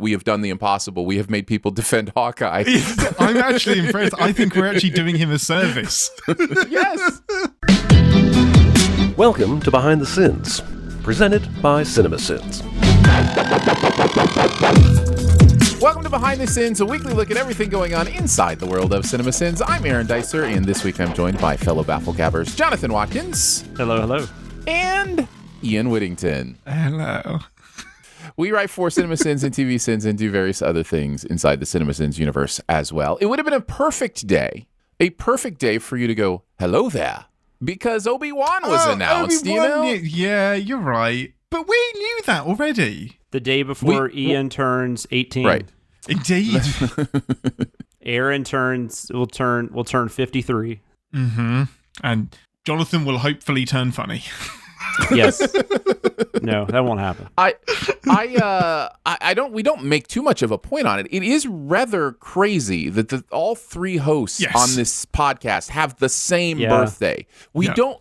we have done the impossible. We have made people defend Hawkeye. I'm actually impressed. I think we're actually doing him a service. Yes. Welcome to Behind the Sins, presented by CinemaSins. Welcome to Behind the Sins, a weekly look at everything going on inside the world of CinemaSins. I'm Aaron Dicer, and this week I'm joined by fellow Bafflegabbers Jonathan Watkins. Hello, hello. And Ian Whittington. Hello. We write for CinemaSins and TV Sins and do various other things inside the CinemaSins universe as well. It would have been a perfect day for you to go, hello there, because Obi-Wan was announced, Obi-Wan, yeah, you're right. But we knew that already. The day before Ian turns 18. Right. Indeed. Aaron will turn 53. Mm-hmm. And Jonathan will hopefully turn funny. Yes. No, that won't happen. We don't make too much of a point on it. It is rather crazy that all three hosts on this podcast have the same birthday. We don't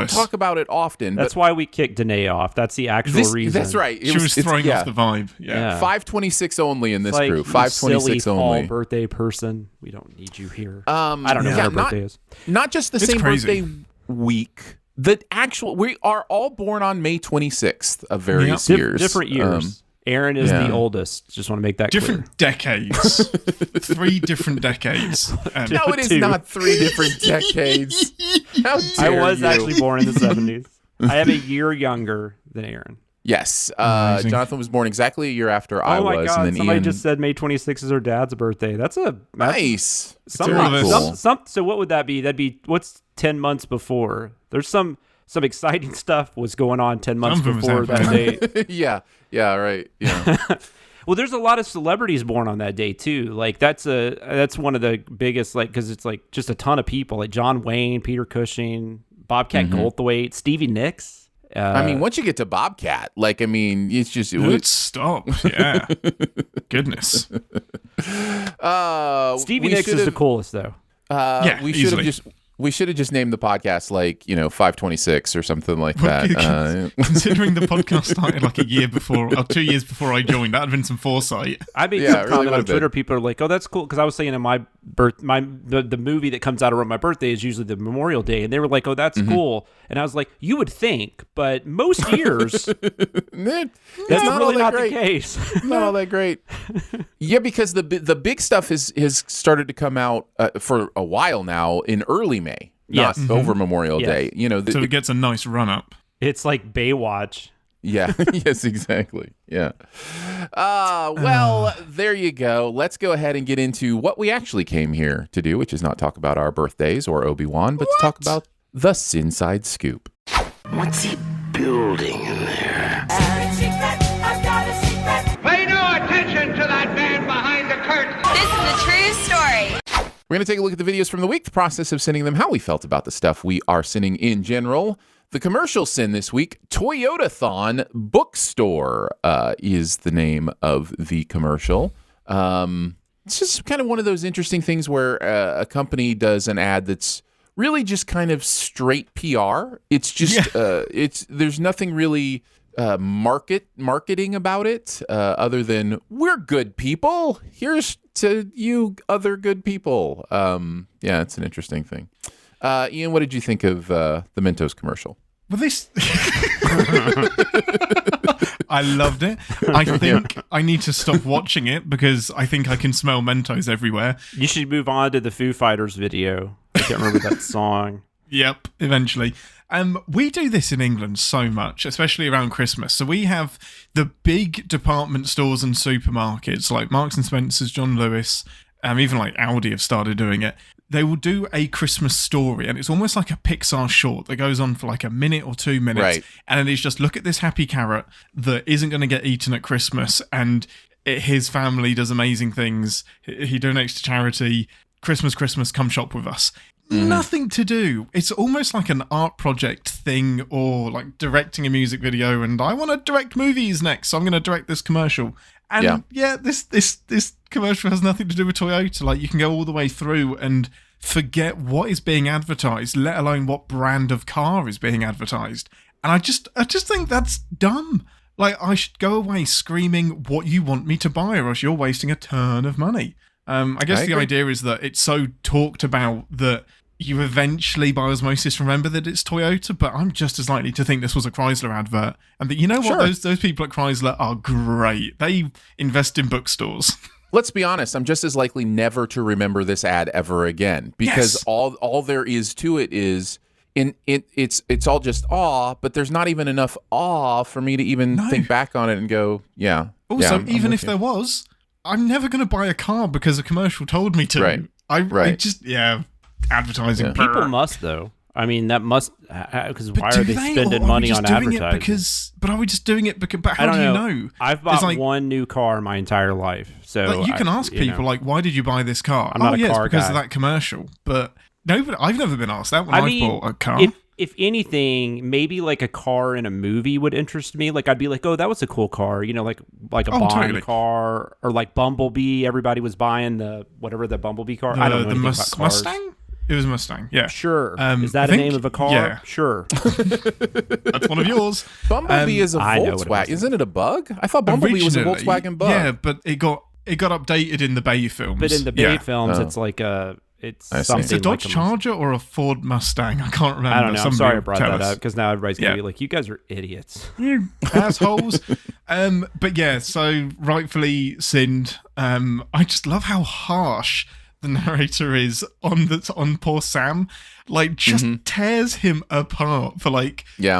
talk about it often. That's why we kicked Danae off. That's the actual reason. That's right. She was throwing off the vibe. Yeah. 526 only in this group. 526 silly only. Fall birthday person. We don't need you here. I don't know what her birthday is. Not just the same birthday week. We are all born on May 26th of various years. Different years. Aaron is the oldest. Just want to make that different clear. Decades. 3 different decades. No, it is not 3 different decades. How dare I was you. actually born in the 70s. I am a year younger than Aaron. Yes. Jonathan was born exactly a year after I was. Oh my God, and then somebody Ian just said May 26th is her dad's birthday. That's nice. Cool. So what would that be? That'd be, what's 10 months before? There's some exciting stuff was going on 10 months before that day. Yeah, right. Yeah. Well, there's a lot of celebrities born on that day too. Like that's one of the biggest, like, because it's like just a ton of people, like John Wayne, Peter Cushing, Bobcat Goldthwait, Stevie Nicks. Once you get to Bobcat, it's just let's stop. Yeah. Goodness. Stevie Nicks is the coolest though. We should have just named the podcast 526 or something like that. Considering the podcast started like a year before, or 2 years before I joined, that had been some foresight. I made some comment on Twitter. People are like, "Oh, that's cool," because I was saying in the movie that comes out around my birthday is usually the Memorial Day, and they were like, "Oh, that's cool," and I was like, "You would think, but most years, that's not really not great. The case. Not all that great." Yeah, because the big stuff has started to come out for a while now in early May, not over Memorial Day. So it gets a nice run up. It's like Baywatch. Yeah. Yes, exactly. Yeah. Well, there you go. Let's go ahead and get into what we actually came here to do, which is not talk about our birthdays or Obi-Wan, but to talk about the SinSide Scoop. What's he building in there? I've got a secret. Pay no attention to that man behind the curtain. This is a true story. We're going to take a look at the videos from the week, the process of sending them, how we felt about the stuff we are sending in general. The commercial sin this week, Toyota-thon Bookstore is the name of the commercial. It's just kind of one of those interesting things where a company does an ad that's really just kind of straight PR. It's just, there's nothing really marketing about it other than we're good people. Here's to you other good people. It's an interesting thing. Ian, what did you think of the Mentos commercial? Well, this... I loved it. I think I need to stop watching it because I think I can smell Mentos everywhere. You should move on to the Foo Fighters video. I can't remember that song. Yep, eventually. We do this in England so much, especially around Christmas. So we have the big department stores and supermarkets like Marks and Spencer's, John Lewis, even like Aldi have started doing it. They will do a Christmas story, and it's almost like a Pixar short that goes on for like a minute or 2 minutes. Right. And it's just, look at this happy carrot that isn't going to get eaten at Christmas, and his family does amazing things. He donates to charity. Christmas, come shop with us. Nothing to do. It's almost like an art project thing, or like directing a music video, and I want to direct movies next, so I'm going to direct this commercial. And this commercial has nothing to do with Toyota. Like, you can go all the way through and forget what is being advertised, let alone what brand of car is being advertised. And I just think that's dumb. Like, I should go away screaming what you want me to buy, or else you're wasting a ton of money. I guess the idea is that it's so talked about that you eventually, by osmosis, remember that it's Toyota, but I'm just as likely to think this was a Chrysler advert. And that, you know what, those people at Chrysler are great. They invest in bookstores. Let's be honest, I'm just as likely never to remember this ad ever again, because all there is to it is... It's all just awe, but there's not even enough awe for me to even think back on it and go, yeah. Also, I'm even if you. there was, I'm never going to buy a car because a commercial told me to. Right. I just, advertising. Yeah. People must, though. I mean, that must, because why do are they spending or money are we on just doing advertising? But are we just doing it because, but how do you know? I've bought one new car my entire life. So like, you can ask people, like, why did you buy this car? I'm not a car it's because guy. of that commercial. But no, I've never been asked that when I've bought a car. If anything, maybe like a car in a movie would interest me. Like I'd be like, oh, that was a cool car. You know, like a Bond car, or like Bumblebee. Everybody was buying the Bumblebee car. I don't know anything about cars. Mustang? It was a Mustang, yeah. Sure. Is that a name of a car? Yeah. Sure. That's one of yours. Bumblebee is a Volkswagen. Isn't it a Bug? I thought Bumblebee was a Volkswagen Bug. Yeah, but it got updated in the Bay films. But in the Bay films, it's like a... It's something It's a Dodge like Charger or a Ford Mustang. I can't remember. I don't know. I'm sorry I brought that us. up because now everybody's going to be like, you guys are idiots. You assholes. But yeah, so rightfully sinned. I just love how harsh the narrator is on poor Sam. Like, just tears him apart for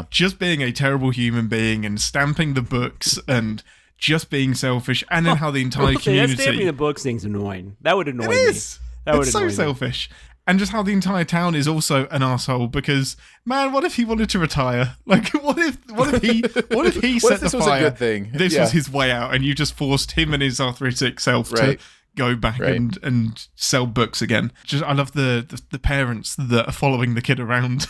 just being a terrible human being and stamping the books and just being selfish, and then how the entire community... That stamping the books thing's annoying. That would annoy me. It is. It's so selfish. And just how the entire town is also an asshole because, man, what if he wanted to retire? Like, what if he set the fire? Was a good thing? This was his way out, and you just forced him and his arthritic self to go back and sell books again. I love the parents that are following the kid around.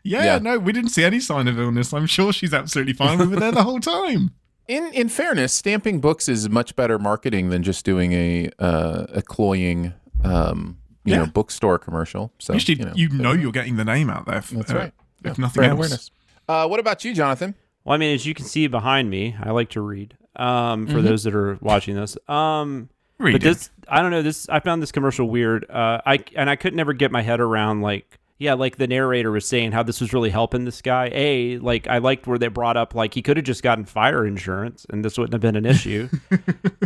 No, we didn't see any sign of illness. I'm sure she's absolutely fine. We were there the whole time. In fairness, stamping books is much better marketing than just doing a cloying, bookstore commercial. So actually, you're getting the name out there. That's right. If nothing else. Awareness. What about you, Jonathan? Well, I mean, as you can see behind me, I like to read. For those that are watching this, but this, I don't know. I found this commercial weird. I could never get my head around like the narrator was saying how this was really helping this guy. I liked where they brought up like he could have just gotten fire insurance and this wouldn't have been an issue.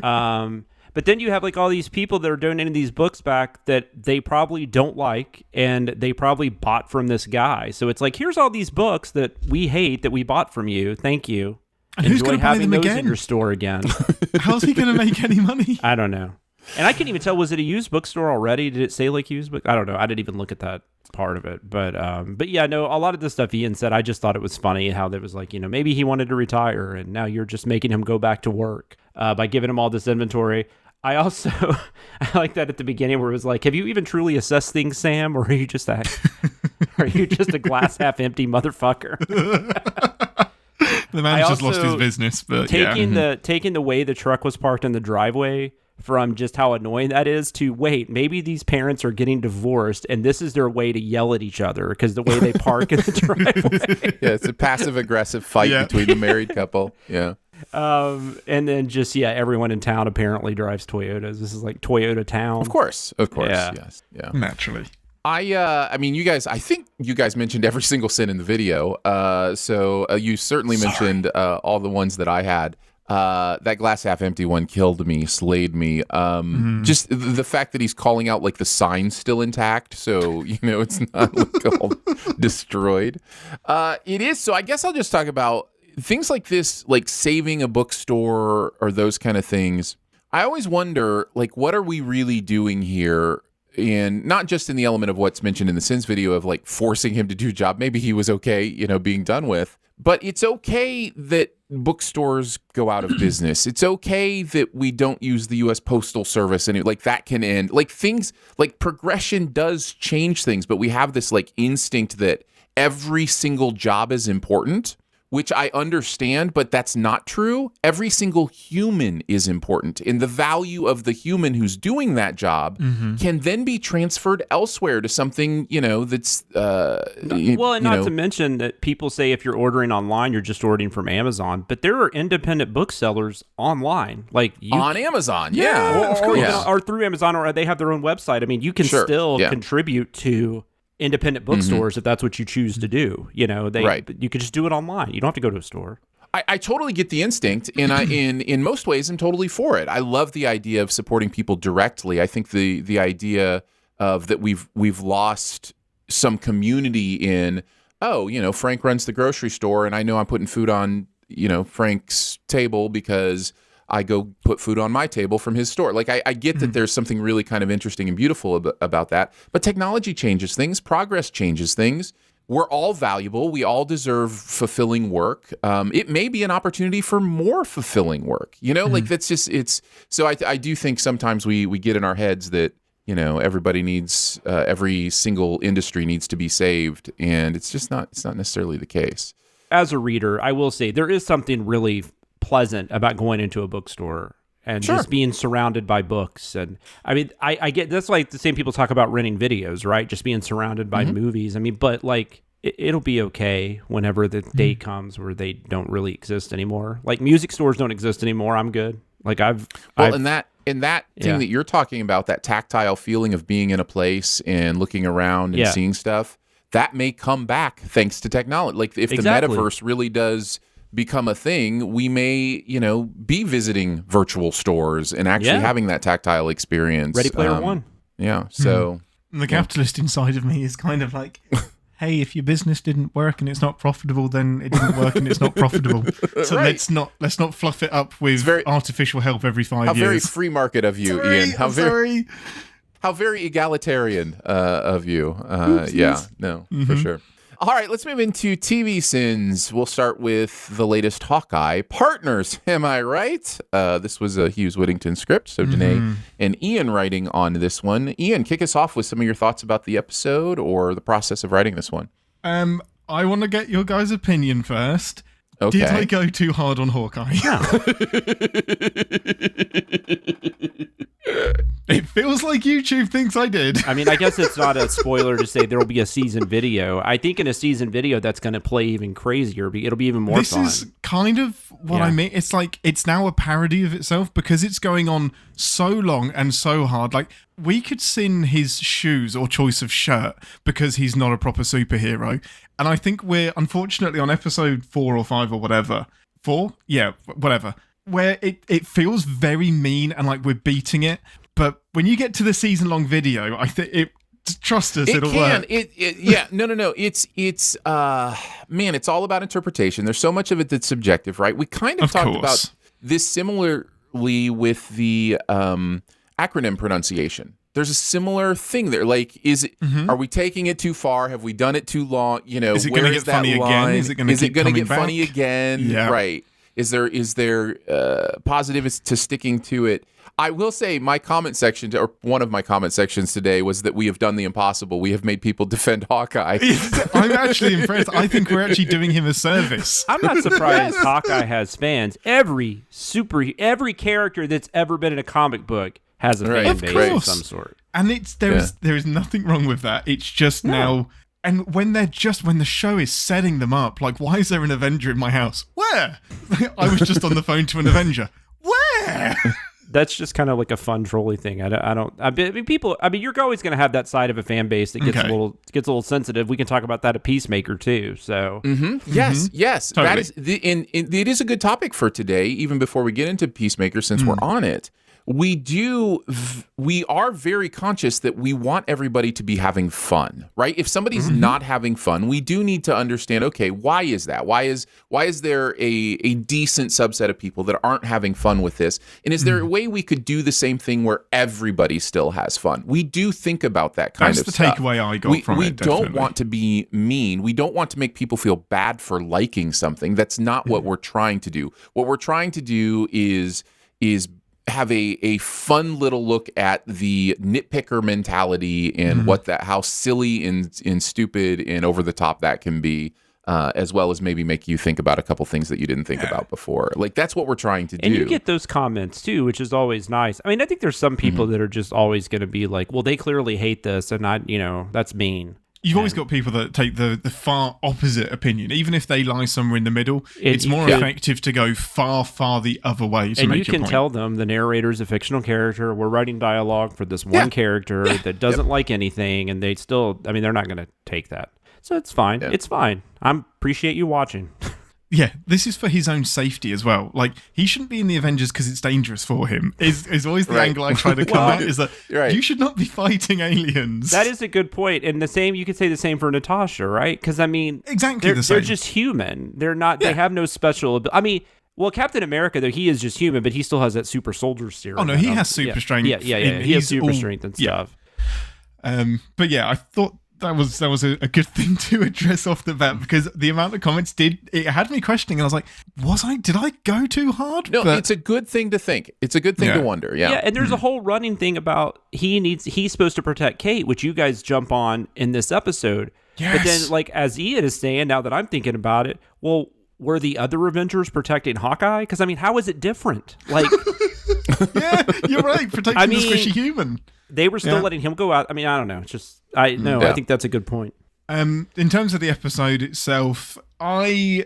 But then you have like all these people that are donating these books back that they probably don't like and they probably bought from this guy. So it's like, here's all these books that we hate that we bought from you. Thank you. And who's going to buy them those again? In your store again? How's he going to make any money? I don't know. And I couldn't even tell, was it a used bookstore already? Did it say like used book? I don't know. I didn't even look at that part of it. But yeah, no, a lot of the stuff Ian said, I just thought it was funny how there was like, maybe he wanted to retire and now you're just making him go back to work by giving him all this inventory. I also, I like that at the beginning where it was like, have you even truly assessed things, Sam? Or are you just a glass half empty motherfucker? The man just lost his business, but taking the way the truck was parked in the driveway from just how annoying that is to wait, maybe these parents are getting divorced and this is their way to yell at each other because the way they park in the driveway. Yeah, it's a passive aggressive fight between the married couple. Yeah. And then just everyone in town apparently drives Toyotas. This is like Toyota town. Of course, yeah. Yes, yeah. Naturally. I mean, you guys. I think you guys mentioned every single sin in the video. So you certainly mentioned all the ones that I had. That glass half empty one killed me, slayed me. Just the fact that he's calling out like the sign's still intact, so it's not like all destroyed. It is. So I guess I'll just talk about things like this, like saving a bookstore or those kind of things. I always wonder, like, what are we really doing here? And not just in the element of what's mentioned in the Sins video of like forcing him to do a job. Maybe he was okay, being done with. But it's okay that bookstores go out of business. It's okay that we don't use the U.S. Postal Service, and that can end. Like things, like progression does change things, but we have this like instinct that every single job is important, which I understand, but that's not true. Every single human is important, and the value of the human who's doing that job can then be transferred elsewhere to something, that's not to mention that people say if you're ordering online, you're just ordering from Amazon, but there are independent booksellers online, like on Amazon, or through Amazon, or they have their own website. I mean, you can still contribute to independent bookstores if that's what you choose to do. You could just do it online. You don't have to go to a store. I totally get the instinct, and in most ways I'm totally for it. I love the idea of supporting people directly. I think the idea of that we've lost some community in, Frank runs the grocery store and I know I'm putting food on, Frank's table because I go put food on my table from his store. Like, I get that there's something really kind of interesting and beautiful about that. But technology changes things. Progress changes things. We're all valuable. We all deserve fulfilling work. It may be an opportunity for more fulfilling work. Like that's just, it's, so I do think sometimes we get in our heads that, everybody needs, every single industry needs to be saved. And it's not necessarily the case. As a reader, I will say there is something really pleasant about going into a bookstore and just being surrounded by books. And I mean, I get that's like the same people talk about renting videos, right? Just being surrounded by movies. I mean, but like it'll be okay whenever the day comes where they don't really exist anymore. Like music stores don't exist anymore. I'm good. Like and that thing that you're talking about, that tactile feeling of being in a place and looking around and seeing stuff, that may come back thanks to technology. Like if the metaverse really does become a thing, we may, be visiting virtual stores and actually having that tactile experience. Ready Player One. Yeah. So the capitalist inside of me is kind of like, hey, if your business didn't work and it's not profitable, then it didn't work and it's not profitable. So let's not fluff it up with artificial help every 5 years. How very free market of you, Ian. How very egalitarian of you. For sure. All right, let's move into TV sins. We'll start with the latest Hawkeye. Partners, am I right? This was a Hughes Whittington script, so Danae and Ian writing on this one. Ian, kick us off with some of your thoughts about the episode or the process of writing this one. I want to get your guys' opinion first. Okay. Did I go too hard on Hawkeye? It feels like YouTube thinks I did. I mean, I guess it's not a spoiler to say there will be a season video. I think in a season video, that's going to play even crazier. It'll be even more fun. This is kind of what I mean. It's like it's now a parody of itself because it's going on so long and so hard. Like, we could sin his shoes or choice of shirt because he's not a proper superhero. And I think we're, unfortunately, on episode 4 or 5 or whatever. 4? Yeah, whatever. Where it feels very mean and like we're beating it. But when you get to the season-long video, I think trust us, it'll work. No. It's man, it's all about interpretation. There's so much of it that's subjective, right? We kind of talked about this similarly with the acronym pronunciation. There's a similar thing there. Like, are we taking it too far? Have we done it too long? Is it going to get funny again? Is it going to get funny again? Yeah. Right. Is there positives to sticking to it? I will say my comment section, or one of my comment sections today, was that we have done the impossible. We have made people defend Hawkeye. I'm actually impressed. I think we're actually doing him a service. I'm not surprised Hawkeye has fans. Every character that's ever been in a comic book has a fan base of some sort. And there is nothing wrong with that. It's just now. And when the show is setting them up, like, why is there an Avenger in my house? Where? I was just on the phone to an Avenger. Where? That's just kind of like a fun trolly thing. I mean, people. I mean, you're always going to have that side of a fan base that gets a little sensitive. We can talk about that at Peacemaker too. So yes, totally. That is it is a good topic for today. Even before we get into Peacemaker, since we're on it. We are very conscious that we want everybody to be having fun, right? If somebody's not having fun, we do need to understand, okay, why is that? Why is there a decent subset of people that aren't having fun with this? And is there a way we could do the same thing where everybody still has fun? We do think about that kind of stuff. That's the takeaway I got from it, We don't want to be mean. We don't want to make people feel bad for liking something. That's not what we're trying to do. What we're trying to do is have a fun little look at the nitpicker mentality and how silly and stupid and over the top that can be. as well as maybe make you think about a couple things that you didn't think about before. Like, that's what we're trying to do. And you get those comments too, which is always nice. I mean, I think there's some people that are just always going to be like, well, they clearly hate this, and that's mean. You've always got people that take the far opposite opinion. Even if they lie somewhere in the middle, it's more effective to go far, far the other way to and make you can point. tell them the narrator's a fictional character. We're writing dialogue for this one character that doesn't like anything, and they still, I mean, they're not going to take that. So it's fine. Yeah. It's fine. I appreciate you watching. Yeah, this is for his own safety as well. Like, he shouldn't be in the Avengers because it's dangerous for him. Is always the angle I try to come at, is that you should not be fighting aliens. That is a good point. And you could say the same for Natasha, right? Because, I mean, exactly the same. They're just human. They're not, they have no special ability. I mean, well, Captain America, though, he is just human, but he still has that super soldier serum. Oh, no, he has super strength. Yeah. He has super strength and stuff. But yeah, I thought that was a good thing to address off the bat, because the amount of comments it had me questioning, and I was like, did I go too hard? No, it's a good thing to think. It's a good thing to wonder. Yeah. Yeah, and there's a whole running thing about he's supposed to protect Kate, which you guys jump on in this episode. Yes. But then, like, as Ian is saying, now that I'm thinking about it, well, were the other Avengers protecting Hawkeye? Because, I mean, how is it different? Like, yeah, you're right. Protecting the squishy human. They were still letting him go out. I mean, I don't know. It's just, I think that's a good point. In terms of the episode itself, I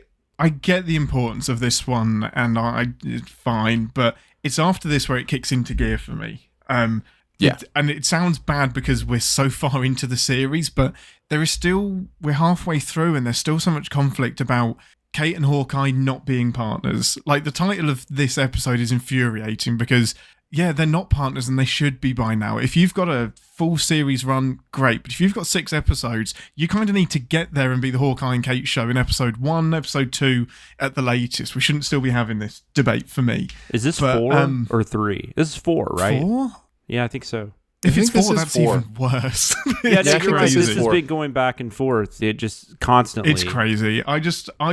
get the importance of this one, and it's fine, but it's after this where it kicks into gear for me. And it sounds bad because we're so far into the series, but we're halfway through, and there's still so much conflict about Kate and Hawkeye not being partners. Like, the title of this episode is infuriating because, yeah, they're not partners, and they should be by now. If you've got a full series run, great. But if you've got 6 episodes, you kind of need to get there and be the Hawkeye and Kate show in episode 1, episode 2 at the latest. We shouldn't still be having this debate for me. Is this 4 or 3? This is 4, right? 4? Yeah, I think so. If it's 4, that's even worse. Yeah, you're right. This has been going back and forth. It just constantly. It's crazy. I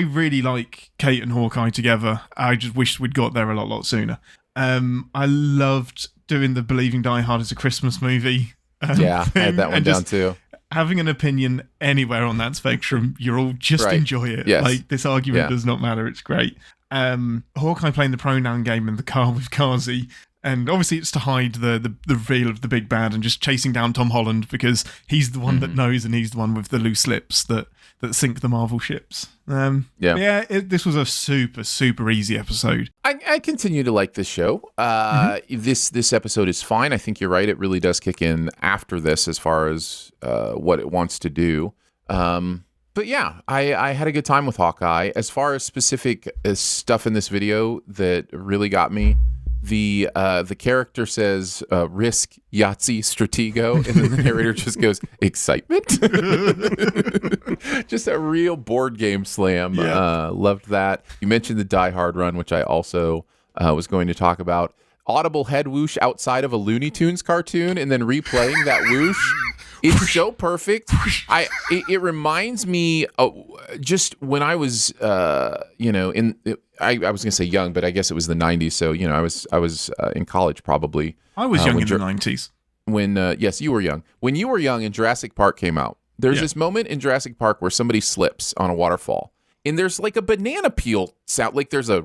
really like Kate and Hawkeye together. I just wish we'd got there a lot sooner. I loved doing the Believing Die Hard as a Christmas movie. I had that one down too. Having an opinion anywhere on that spectrum, you're all just enjoy it. Yes. Like, this argument does not matter. It's great. Hawkeye playing the pronoun game in the car with Kazi. And obviously it's to hide the reveal of the big bad and just chasing down Tom Holland because he's the one that knows, and he's the one with the loose lips that sink the Marvel ships. This was a super, super easy episode. I continue to like this show. This episode is fine. I think you're right. It really does kick in after this as far as what it wants to do. But yeah, I had a good time with Hawkeye. As far as specific stuff in this video that really got me, the character says risk Yahtzee Stratego, and then the narrator just goes excitement. Just a real board game slam. Loved that. You mentioned the Die Hard run, which I also was going to talk about. Audible head whoosh outside of a Looney Tunes cartoon and then replaying that whoosh. It's so perfect. It reminds me just when I was I was gonna say young, but I guess it was the 90s. So I was in college probably. I was young in the 90s. When yes, you were young. When you were young and Jurassic Park came out, there's this moment in Jurassic Park where somebody slips on a waterfall. And there's like a banana peel sound, like there's a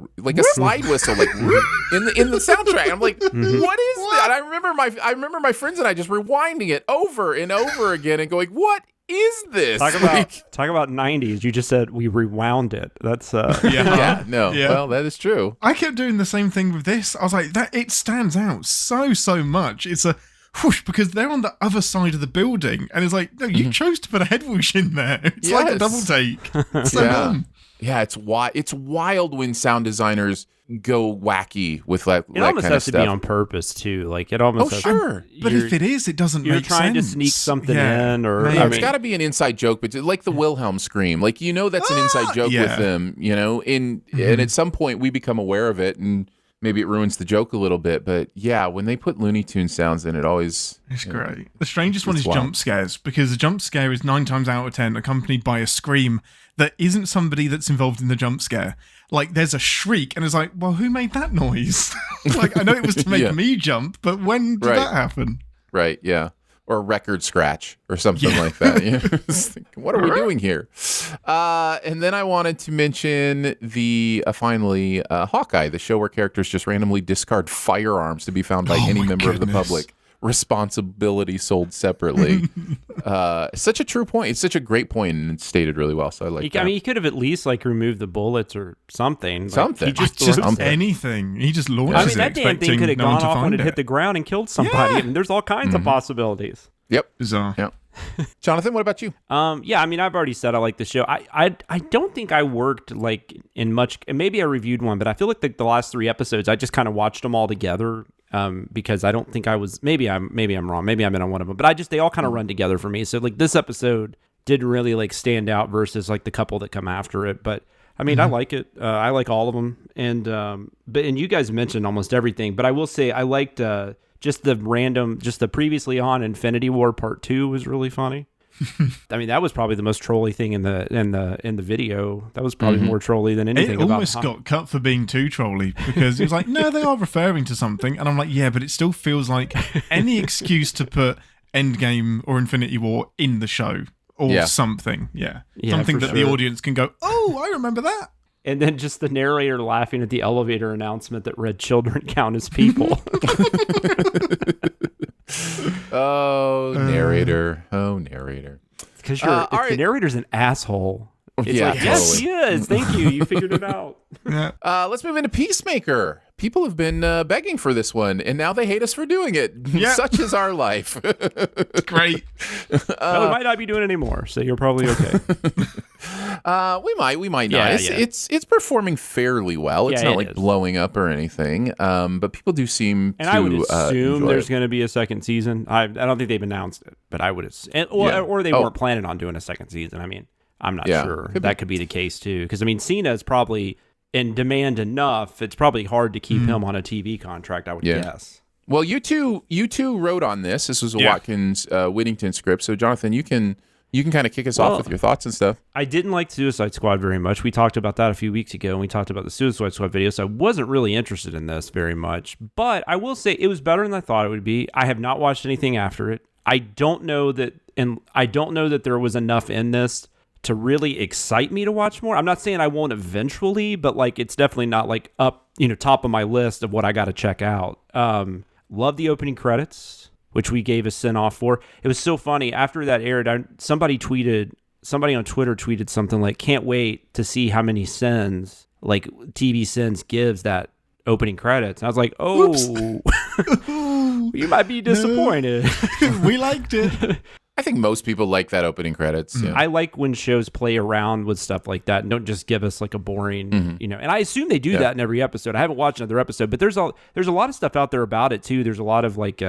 slide whistle, like in the soundtrack. I'm like, what is that? And I remember my friends and I just rewinding it over and over again and going, what is this? Talk about 90s. You just said we rewound it. That's Well, that is true. I kept doing the same thing with this. I was like, that it stands out so much. It's a whoosh because they're on the other side of the building, and it's like, no, you chose to put a head whoosh in there. It's like a double take. It's so dumb. Yeah, it's wild when sound designers go wacky with that kind of stuff. It almost has to be on purpose too. Like it almost. Oh, sure. But if it is, it doesn't make sense. You're trying to sneak something in, or it's got to be an inside joke. But like the Wilhelm scream, like that's an inside joke with them. And at some point we become aware of it, and maybe it ruins the joke a little bit. But yeah, when they put Looney Tunes sounds in, it's great. The strangest one is jump scares, because the jump scare is 9 times out of 10 accompanied by a scream that isn't somebody that's involved in the jump scare. Like, there's a shriek, and it's like, well, who made that noise? Like, I know it was to make me jump, but when did that happen? Right, yeah. or a record scratch or something like that. You know, what are we doing here? And then I wanted to mention finally Hawkeye, the show where characters just randomly discard firearms to be found by any member of the public. Responsibility sold separately. Such a true point. It's such a great point, and it's stated really well. So I like that. I mean, he could have at least like removed the bullets or something. Something. He just anything. He just launches I mean, that damn thing could have gone off when it hit the ground and killed somebody. Yeah. I mean, there's all kinds of possibilities. Yep. Bizarre. Yep. Jonathan, what about you? Yeah, I mean, I've already said I like the show. I don't think I worked like in much. And maybe I reviewed one, but I feel like the last 3 episodes, I just kind of watched them all together. Because I don't think I was. Maybe I'm wrong. Maybe I'm in on one of them. But they all kind of run together for me. So like this episode didn't really like stand out versus like the couple that come after it. But I mean, I like it. I like all of them. And you guys mentioned almost everything. But I will say I liked just the previously on Infinity War Part 2 was really funny. I mean, that was probably the most trolly thing in the video. That was probably more trolly than anything. It almost got cut for being too trolly because it was like, no, they are referring to something, and I'm like, yeah, but it still feels like any excuse to put Endgame or Infinity War in the show or something. Yeah, something that the audience can go, oh, I remember that. And then just the narrator laughing at the elevator announcement that read children count as people. Oh, narrator. Because the narrator's an asshole. It's yes, he is. Thank you. You figured it out. Let's move into Peacemaker. People have been begging for this one, and now they hate us for doing it. Yeah. Such is our life. Great. Well, we might not be doing it anymore, so you're probably okay. We might not. It's performing fairly well. It's not like blowing up or anything. But people do seem to. And I would assume there's going to be a second season. I don't think they've announced it, but I would assume, or they weren't planning on doing a second season. I mean, I'm not sure. That could be the case too, because I mean, Cena is probably in demand enough. It's probably hard to keep him on a TV contract, I would guess. Well, you two wrote on this. This was a Watkins Whittington script. So, Jonathan, you can kind of kick us off with your thoughts and stuff. I didn't like Suicide Squad very much. We talked about that a few weeks ago, and we talked about the Suicide Squad video, so I wasn't really interested in this very much. But I will say it was better than I thought it would be. I have not watched anything after it. I don't know that there was enough in this to really excite me to watch more. I'm not saying I won't eventually, but like it's definitely not like up, top of my list of what I got to check out. Love the opening credits, which we gave a send off for. It was so funny after that aired. Somebody on Twitter tweeted something like, "Can't wait to see how many sends like TV sends gives that opening credits." And I was like, "Oh, you might be disappointed." No. We liked it. I think most people like that opening credits. Yeah. I like when shows play around with stuff like that and don't just give us like a boring, and I assume they do that in every episode. I haven't watched another episode, but there's a lot of stuff out there about it too. There's a lot of like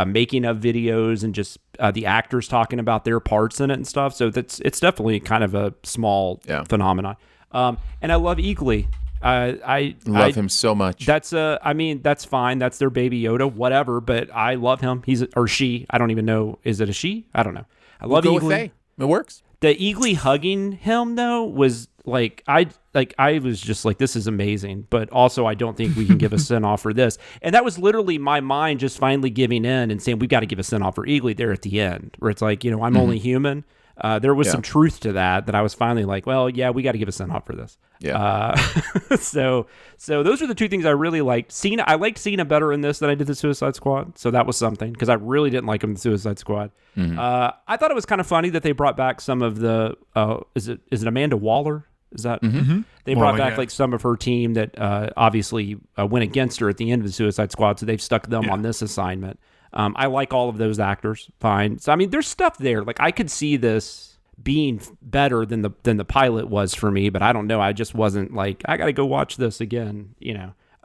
making of videos and just the actors talking about their parts in it and stuff. So it's definitely kind of a small phenomenon. And I love Eagly. I love him so much. That's that's fine. That's their baby Yoda, whatever. But I love him. He's or she. I don't even know. Is it a she? I don't know. I love Eagly. With they. It works. The Eagly hugging him though was like I was just like, this is amazing. But also I don't think we can give a send off for this. And that was literally my mind just finally giving in and saying we've got to give a send off for Eagly there at the end, where it's like, I'm only human. There was some truth to that I was finally like, well, yeah, we got to give a send off for this. Yeah. So those are the two things I really liked. Cena, I liked Cena better in this than I did the Suicide Squad. So that was something because I really didn't like him in the Suicide Squad. I thought it was kind of funny that they brought back some of the is it Amanda Waller? Is that they brought back like some of her team that obviously went against her at the end of the Suicide Squad. So they've stuck them on this assignment. I like all of those actors. Fine. So I mean, there's stuff there. Like I could see this being better than the pilot was for me, but I don't know. I just wasn't like, I got to go watch this again.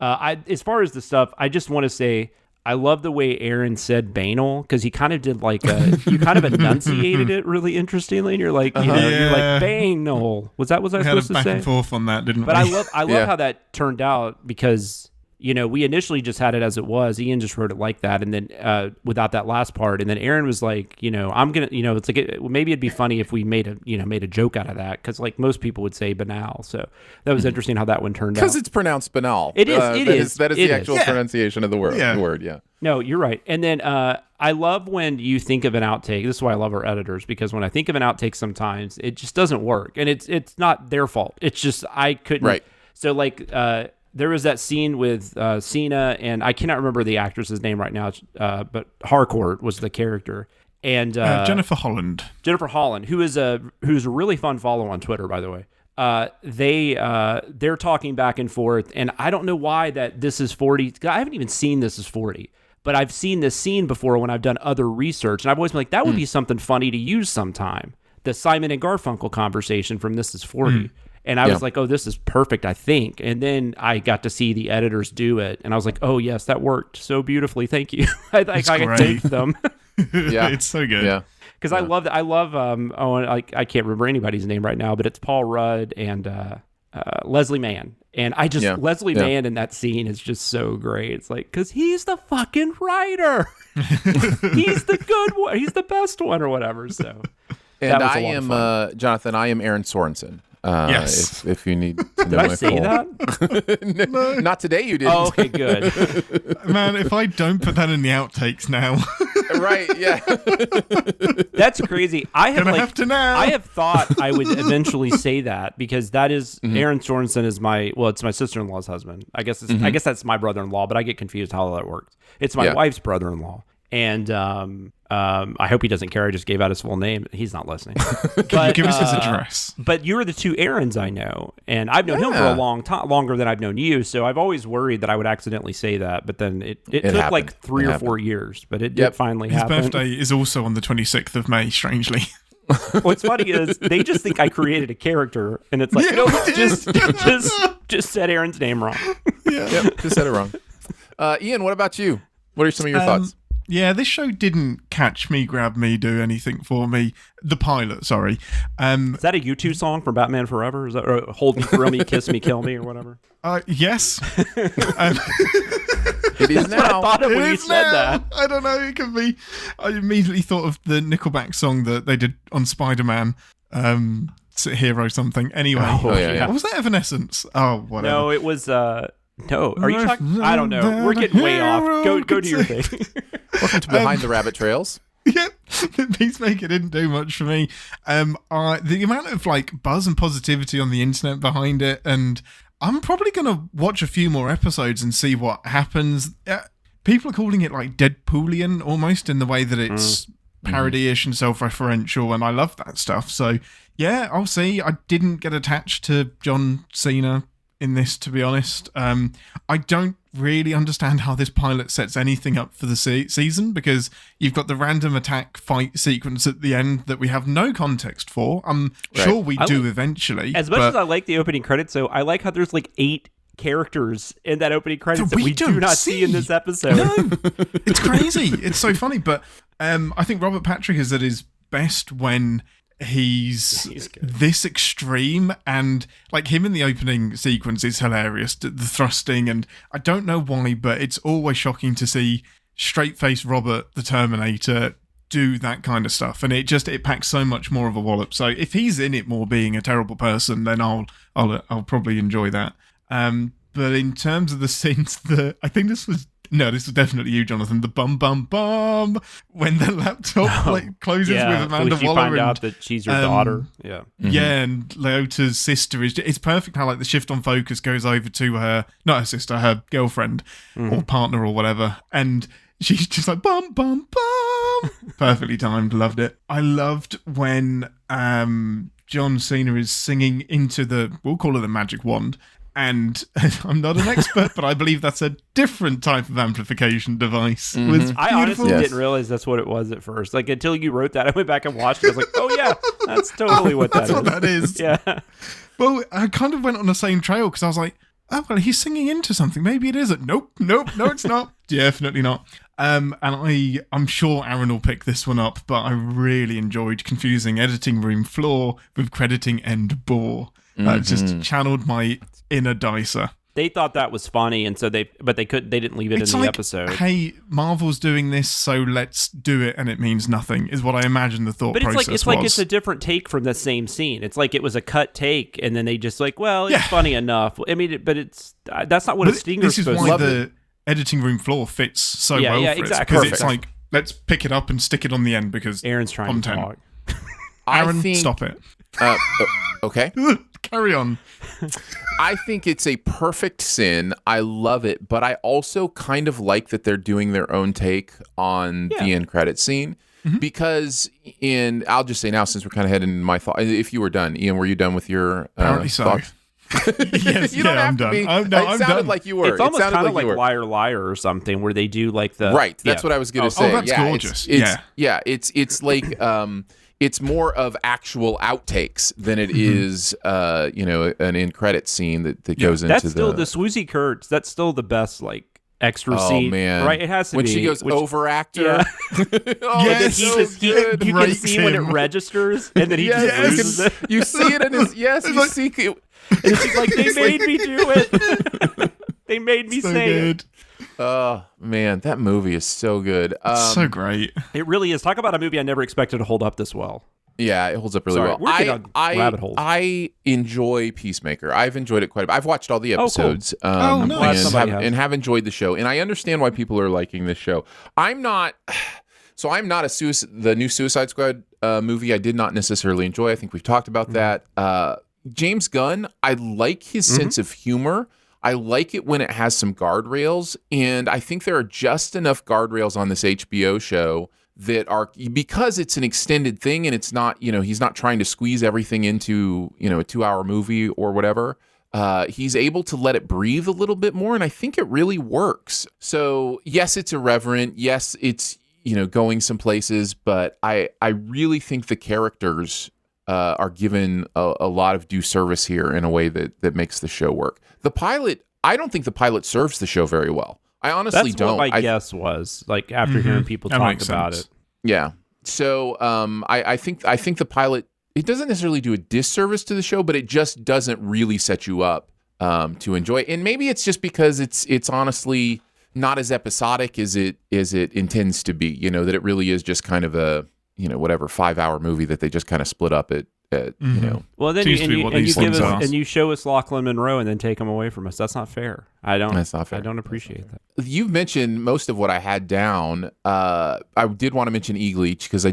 As far as the stuff, I just want to say I love the way Aaron said banal because he kind of did like you kind of enunciated it really interestingly, and you're like, you're like banal. Was I supposed to say? Back and forth on that, didn't we? But I love how that turned out because. we initially just had it as it was. Ian just wrote it like that, and then without that last part. And then Aaron was like, I'm gonna, it's like maybe it'd be funny if we made a joke out of that, because like most people would say banal. So that was interesting how that one turned out. Because it's pronounced banal. It is. That is the actual pronunciation of the word. Yeah. The word. Yeah. No, you're right. And then I love when you think of an outtake. This is why I love our editors, because when I think of an outtake, sometimes it just doesn't work, and it's not their fault. It's just I couldn't. Right. So like there was that scene with Cena, and I cannot remember the actress's name right now, but Harcourt was the character, and Jennifer Holland. Jennifer Holland, who's a really fun follow on Twitter, by the way. They're talking back and forth, and I don't know why that This Is 40. I haven't even seen This Is 40. But I've seen this scene before when I've done other research, and I've always been like, that would be something funny to use sometime. The Simon and Garfunkel conversation from This Is 40. And I was like, oh, this is perfect, I think. And then I got to see the editors do it, and I was like, oh, yes, that worked so beautifully. Thank you. I could take them. Yeah, it's so good. Yeah. Because I love I can't remember anybody's name right now, but it's Paul Rudd and Leslie Mann. And Leslie Mann in that scene is just so great. It's like, because he's the fucking writer. He's the good one. He's the best one or whatever. So, and I am, Jonathan, I am Aaron Sorensen. Yes. If you need to know did I my say full... No. Not today, you didn't. Oh, okay, good. Man, if I don't put that in the outtakes now. Right, yeah. That's crazy. I have to now. I have thought I would eventually say that, because that is Aaron Sorensen is it's my sister-in-law's husband. I guess that's my brother-in-law, but I get confused how that works. It's my wife's brother-in-law. And I hope he doesn't care. I just gave out his full name. He's not listening. Can you give us his address? But you're the two Aarons I know, and I've known him for a long time, longer than I've known you. So I've always worried that I would accidentally say that. But then it took happened. like 3 or 4 years, but it did finally happen. His birthday is also on the 26th of May, strangely. What's funny is they just think I created a character, and it's like, no, just said Aaron's name wrong. Yep, just said it wrong. Ian, what about you? What are some of your thoughts? Yeah, this show didn't catch me, grab me, do anything for me. The pilot, sorry. Is that a U2 song from Batman Forever? Is that or Hold Me, Thrill Me, Kiss Me, Kill Me, or whatever? Yes. It is now. I thought of when you said that. I don't know. It could be. I immediately thought of the Nickelback song that they did on Spider-Man. Hero something. Anyway. Oh, yeah. Was that Evanescence? Oh, whatever. No, it was... No, are you talking? I don't know. We're getting way off. Go do your thing. Welcome to Behind the Rabbit Trails. Yep, Peacemaker didn't do much for me. The amount of like buzz and positivity on the internet behind it, and I'm probably gonna watch a few more episodes and see what happens. People are calling it like Deadpoolian almost, in the way that it's parody-ish and self-referential, and I love that stuff. So yeah, I'll see. I didn't get attached to John Cena in this, to be honest. I don't really understand how this pilot sets anything up for the season, because you've got the random attack fight sequence at the end that we have no context for. I'm sure we do eventually. As much as I like the opening credits, so I like how there's like 8 characters in that opening credits that we do not see in this episode. No, it's crazy. It's so funny, but I think Robert Patrick is at his best when he's this extreme, and like him in the opening sequence is hilarious, the thrusting, and I don't know why, but it's always shocking to see straight-faced Robert the Terminator do that kind of stuff, and it packs so much more of a wallop. So if he's in it more being a terrible person, then I'll probably enjoy that. But in terms of the scenes, I think this was definitely you, Jonathan. The bum when the laptop closes with Amanda you Waller, find out that she's your daughter. Yeah, and Leota's sister it's perfect how like the shift on focus goes over to her, not her sister, her girlfriend or partner or whatever, and she's just like bum. Perfectly timed. Loved it. I loved when John Cena is singing into we'll call it the magic wand. And I'm not an expert, but I believe that's a different type of amplification device. I honestly didn't realize that's what it was at first. Like, until you wrote that, I went back and watched it. I was like, oh, yeah, that's totally what that is. That's what that is. Yeah. Well, I kind of went on the same trail, because I was like, oh, well, he's singing into something. Maybe it isn't. Nope, no, it's not. Definitely not. And I'm sure Aaron will pick this one up, but I really enjoyed confusing editing room floor with crediting end bore. Just channeled my inner Dicer. They thought that was funny, and so they didn't leave it in the episode. Hey, Marvel's doing this, so let's do it, and it means nothing, is what I imagine the thought process was. But it's a different take from the same scene. It's like it was a cut take, and then they just it's funny enough. I mean, but that's not what a stinger's supposed to be. This is why the editing room floor fits so well for exactly. Because it's like, let's pick it up and stick it on the end because Aaron's trying to talk. Aaron, stop it. Okay. Carry on. I think it's a perfect sin. I love it, but I also kind of like that they're doing their own take on the end credit scene. Because I'll just say now, since we're kind of heading into my thought, if you were done, Ian, were you done with your Apparently thoughts? Yes, you don't have I'm to done. be. I'm It sounded done. like you were. It's almost kind of like Liar Liar or something, where they do like the right. That's what I was going to say. Oh, that's gorgeous. It's like it's more of actual outtakes than it is an end credit scene that goes into that's still the Swoozie Kurtz. That's still the best extra scene. Oh man, right? It has to when be she goes over actor. Yes, you can see when it registers, and then he just loses it. You see it in his you see it. And she's like, they made me do it. They made me say it. Oh man, that movie is so good. So great. It really is. Talk about a movie I never expected to hold up this well. Yeah, it holds up really well. We're getting on rabbit holes. I enjoy Peacemaker. I've enjoyed it quite a bit. I've watched all the episodes. Cool. Nice. And have enjoyed the show. And I understand why people are liking this show. I'm not the new Suicide Squad movie I did not necessarily enjoy. I think we've talked about that. James Gunn, I like his sense of humor. I like it when it has some guardrails. And I think there are just enough guardrails on this HBO show that are, because it's an extended thing and it's not, he's not trying to squeeze everything into, a 2-hour movie or whatever. He's able to let it breathe a little bit more. And I think it really works. So yes, it's irreverent. Yes, it's, going some places, but I really think the characters are given a lot of due service here in a way that makes the show work. The pilot, I don't think the pilot serves the show very well. I honestly don't. That's what my guess was, after hearing people talk about it. Yeah. So I think the pilot, it doesn't necessarily do a disservice to the show, but it just doesn't really set you up to enjoy it. And maybe it's just because it's honestly not as episodic as it intends to be, that it really is just kind of a, 5-hour movie that they just kind of split up at. Well, then you show us Lachlan Monroe and then take him away from us. That's not fair. That's not fair. I don't appreciate that. You've mentioned most of what I had down. I did want to mention Eagleach because I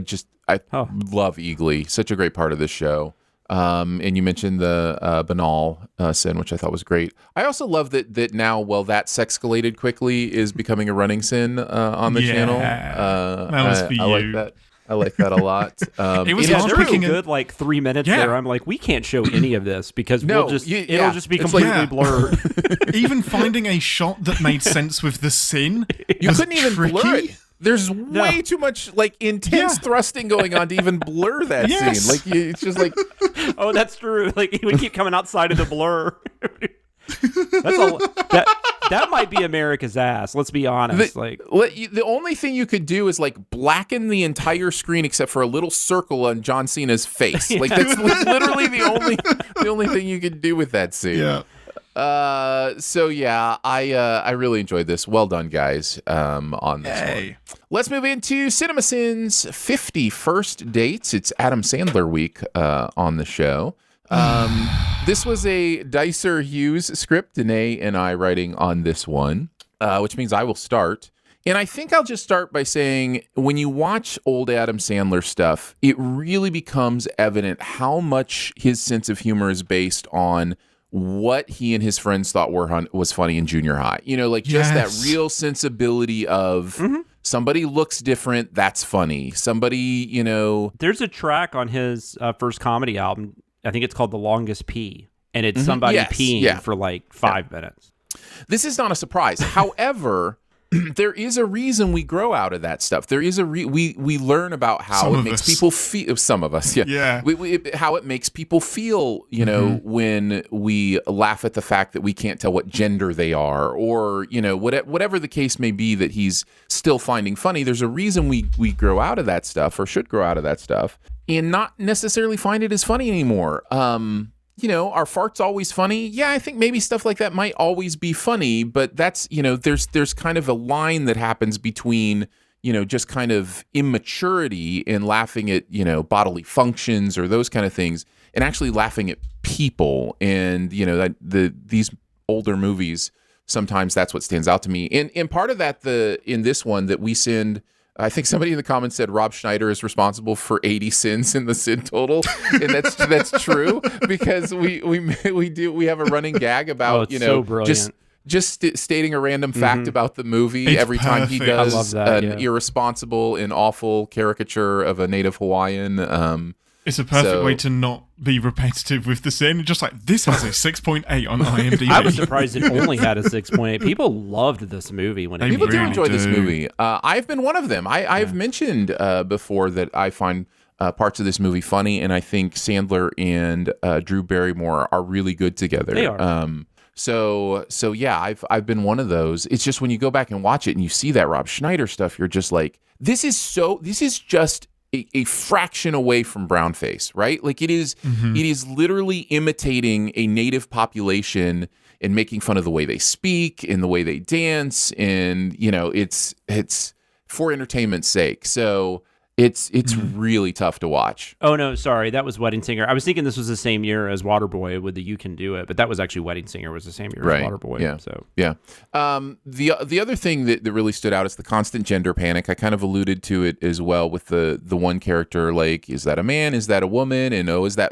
love Eagly. Such a great part of this show. And you mentioned the banal sin, which I thought was great. I also love that now, that sexcalated quickly is becoming a running sin on the channel. That was for you. I like that. I like that a lot. It was there was a good 3 minutes there. I'm like, we can't show any of this because it'll just be completely blurred. Even finding a shot that made sense with the sin, you couldn't even blur it. There's way too much intense thrusting going on to even blur that scene. It's just like, oh, that's true. He would keep coming outside of the blur. That might be America's ass. Let's be honest. The only thing you could do is blacken the entire screen except for a little circle on John Cena's face. That's literally the only thing you could do with that scene. Yeah. I really enjoyed this. Well done, guys. On this one. Let's move into CinemaSins 51st Dates. It's Adam Sandler week on the show. This was a Dicer Hughes script, Danae and I writing on this one, which means I will start. And I think I'll just start by saying, when you watch old Adam Sandler stuff, it really becomes evident how much his sense of humor is based on what he and his friends thought was funny in junior high. Just that real sensibility of somebody looks different, that's funny. Somebody, There's a track on his first comedy album, I think it's called The Longest Pee, and it's somebody peeing for 5 minutes. This is not a surprise. However, there is a reason we grow out of that stuff. There is we learn about how it makes people feel. Some of us, how it makes people feel. When we laugh at the fact that we can't tell what gender they are, or whatever the case may be that he's still finding funny. There's a reason we grow out of that stuff, or should grow out of that stuff, and not necessarily find it as funny anymore. are farts always funny? Yeah, I think maybe stuff like that might always be funny, but that's, there's kind of a line that happens between, just kind of immaturity and laughing at, bodily functions or those kind of things, and actually laughing at people. And, that these older movies, sometimes that's what stands out to me. And part of that, in this one that we send, I think somebody in the comments said Rob Schneider is responsible for 80 sins in the sin total, and that's true, because we have a running gag about so brilliant. just stating a random fact about the movie It's every time he perfect. does I love that, an irresponsible and awful caricature of a native Hawaiian. It's a perfect way to not be repetitive with the sin. Just like, this has a 6.8 on IMDb. I was surprised it only had a 6.8. People loved this movie when it People came do really out. enjoy this do. movie. I've been one of them. I've mentioned before that I find parts of this movie funny, and I think Sandler and Drew Barrymore are really good together. They are. So yeah, I've been one of those. It's just when you go back and watch it and you see that Rob Schneider stuff, you're just like, this is just a fraction away from brownface, right? Like it is literally imitating a native population and making fun of the way they speak and the way they dance, and it's for entertainment's sake. So it's really tough to watch. Oh, no, sorry. That was Wedding Singer. I was thinking this was the same year as Waterboy with the You Can Do It, but that was actually Wedding Singer was the same year as Waterboy. Yeah. So. Yeah. The other thing that really stood out is the constant gender panic. I kind of alluded to it as well with the one character, like, is that a man? Is that a woman? And